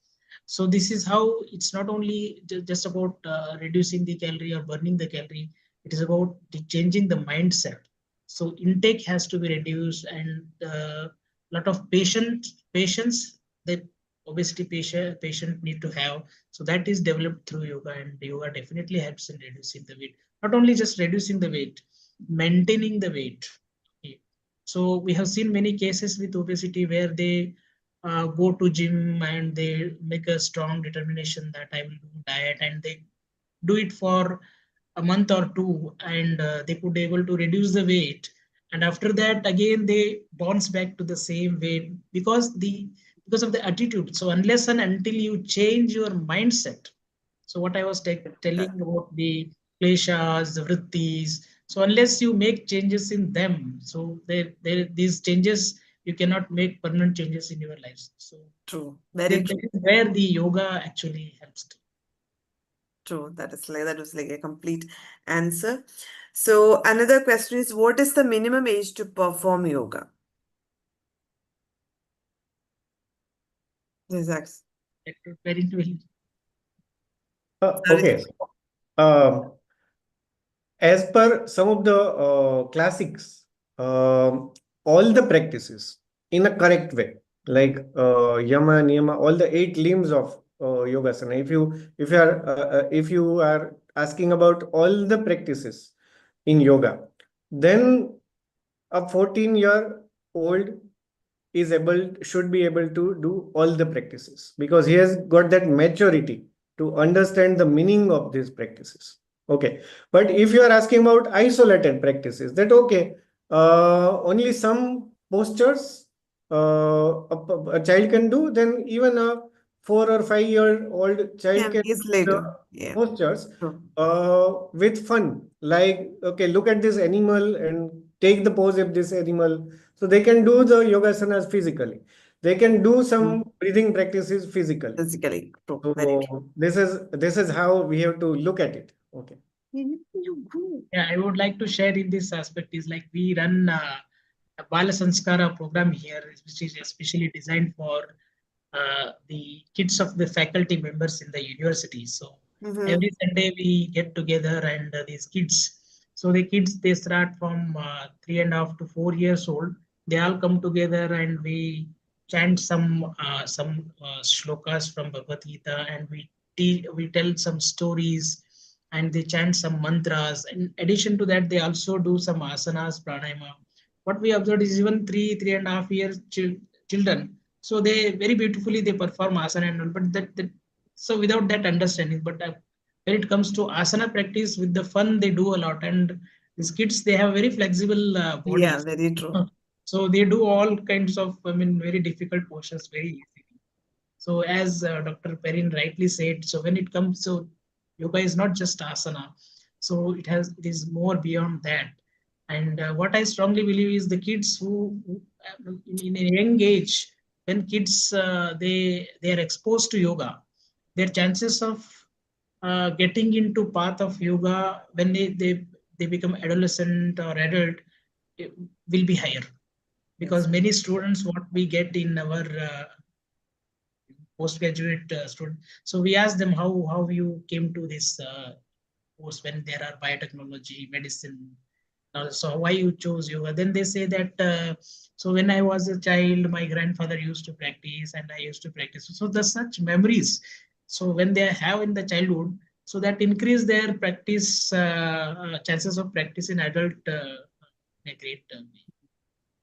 So this is how it's not only just about reducing the calorie or burning the calorie. It is about changing the mindset. So intake has to be reduced, and a lot of patience that obesity patient need to have. So that is developed through yoga, and yoga definitely helps in reducing the weight. Not only just reducing the weight, maintaining the weight. Okay. So we have seen many cases with obesity where they go to gym and they make a strong determination that I will do diet, and they do it for a month or two, and they could able to reduce the weight, and after that again they bounce back to the same weight because of the attitude. So unless and until you change your mindset, so what I was telling about the kleshas, the vrittis, so unless you make changes in them, so these changes, you cannot make permanent changes in your lives. So true, very true. That is where the yoga actually helps to. True, that was like a complete answer. So another question is, what is the minimum age to perform yoga? Yes, Okay. As per some of the classics, all the practices in a correct way, like yama, niyama, all the 8 limbs of yogasana. If you are asking about all the practices in yoga, then a 14-year-old should be able to do all the practices because he has got that maturity to understand the meaning of these practices. Okay, but if you are asking about isolated practices, that okay, only some postures a child can do, then even a 4 or 5-year-old child can do the postures with fun. Like, okay, look at this animal and take the pose of this animal. So they can do the yogasanas physically. They can do some breathing practices physically. True. So this is how we have to look at it. Okay. Yeah, I would like to share in this aspect is like we run Bala Sanskara program here, which is especially designed for the kids of the faculty members in the university. So every Sunday we get together and these kids. So the kids, they start from 3.5 to 4 years old. They all come together and we chant some shlokas from Bhagavad Gita, and we tell some stories, and they chant some mantras. In addition to that, they also do some asanas, pranayama. What we observed is even 3.5 years children, so they very beautifully they perform asana and all, but that so without that understanding. But when it comes to asana practice, with the fun, they do a lot. And these kids, they have very flexible Yeah, bodies. very true. So they do all kinds of, I mean, very difficult postures very easily. So as Dr. Perrin rightly said, so when it comes to yoga is not just asana, so it is more beyond that. And what I strongly believe is the kids who in a young age, when kids they are exposed to yoga, their chances of getting into path of yoga when they become adolescent or adult, it will be higher, because many students what we get in our postgraduate student. So we ask them how you came to this course when there are biotechnology, medicine. So why you chose yoga? Then they say that so when I was a child, my grandfather used to practice and I used to practice. So there's such memories. So when they have in the childhood, so that increase their practice chances of practice in adult in a great way.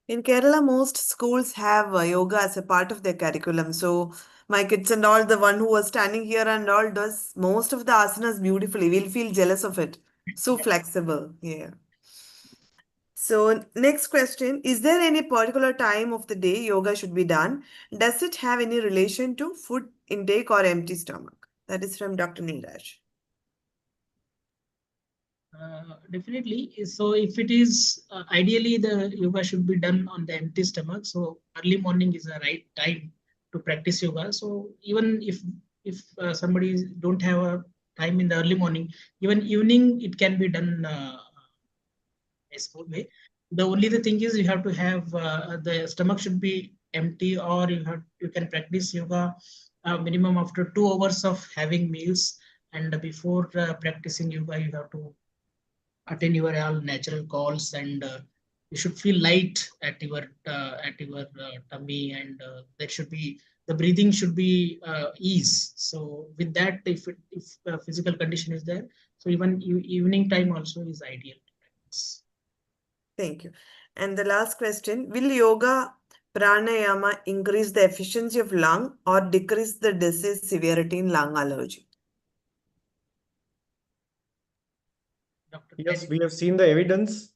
In Kerala, most schools have yoga as a part of their curriculum. So my kids and all, the one who was standing here and all, does most of the asanas beautifully. We'll feel jealous of it. So flexible. Yeah. So next question, is there any particular time of the day yoga should be done? Does it have any relation to food intake or empty stomach? That is from Dr. Neeraj. Definitely. So if it is ideally the yoga should be done on the empty stomach. So early morning is the right time to practice yoga. So even if somebody don't have a time in the early morning, even evening it can be done a smooth way. The thing is you have to have the stomach should be empty, or you can practice yoga minimum after 2 hours of having meals. And before practicing yoga, you have to attend your all natural calls, and you should feel light at your tummy, and there should be the breathing should be ease. So with that, if physical condition is there, so even evening time also is ideal to practice. Thank you. And the last question, will yoga pranayama increase the efficiency of lung or decrease the disease severity in lung allergy? Dr. Yes, Perrin. we have seen the evidence.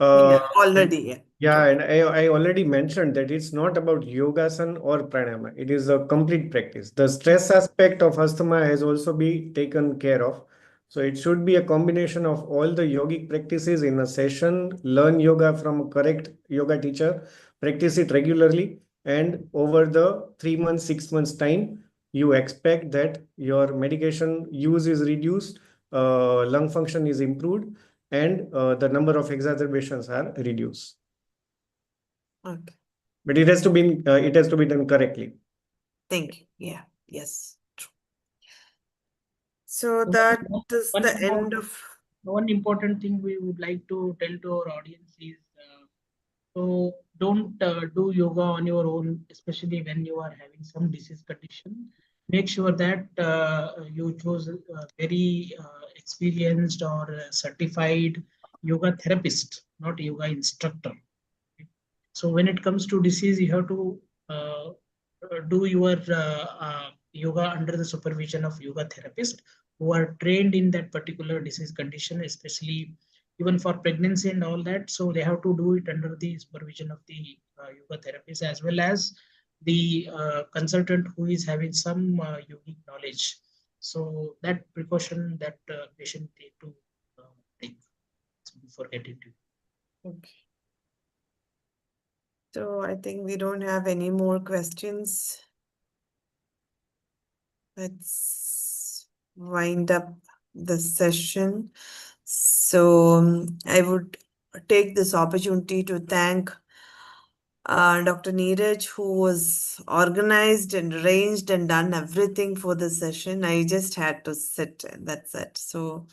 Yeah, And already. Yeah. yeah, and I already mentioned that it's not about yogasan or pranayama. It is a complete practice. The stress aspect of asthma has also been taken care of. So it should be a combination of all the yogic practices in a session. Learn yoga from a correct yoga teacher, practice it regularly, and over the 3 months, 6 months time, you expect that your medication use is reduced, lung function is improved, and the number of exacerbations are reduced. Okay. But it has to be done correctly. Thank you. Yeah. Yes. True. So that is One the important, end of. one important thing we would like to tell to our audience is so don't do yoga on your own, especially when you are having some disease condition. Make sure that you choose a very experienced or certified yoga therapist, not yoga instructor. So when it comes to disease, you have to do your yoga under the supervision of yoga therapist who are trained in that particular disease condition, especially even for pregnancy and all that. So they have to do it under the supervision of the yoga therapist, as well as the consultant who is having some yogic knowledge. So that precaution that patient need to take before getting to. Okay. So I think we don't have any more questions. Let's wind up the session. So I would take this opportunity to thank Dr. Neeraj, who was organized and arranged and done everything for the session. I just had to sit and that's it. So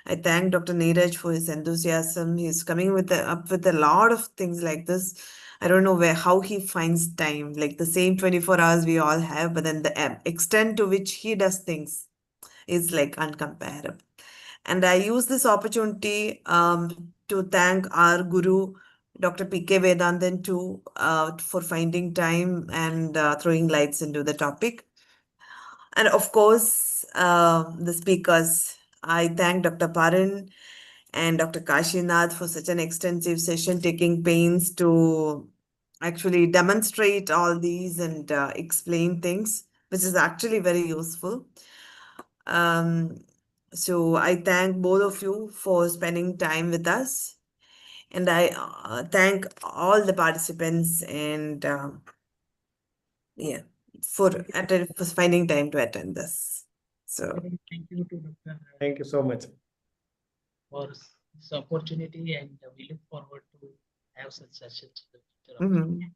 I thank Dr. Neeraj for his enthusiasm. He's coming up with a lot of things like this. I don't know how he finds time, like the same 24 hours we all have, but then the extent to which he does things is like uncomparable. And I use this opportunity to thank our guru, Dr. P.K. Vedantan, too, for finding time and throwing lights into the topic. And of course, the speakers. I thank Dr. Parin and Dr. Kashinath for such an extensive session, taking pains to actually demonstrate all these and explain things, which is actually very useful. So I thank both of you for spending time with us. And I thank all the participants and for finding time to attend this. So Thank you to Dr. Thank you so much. for this opportunity, and we look forward to have such sessions in the future. mhm.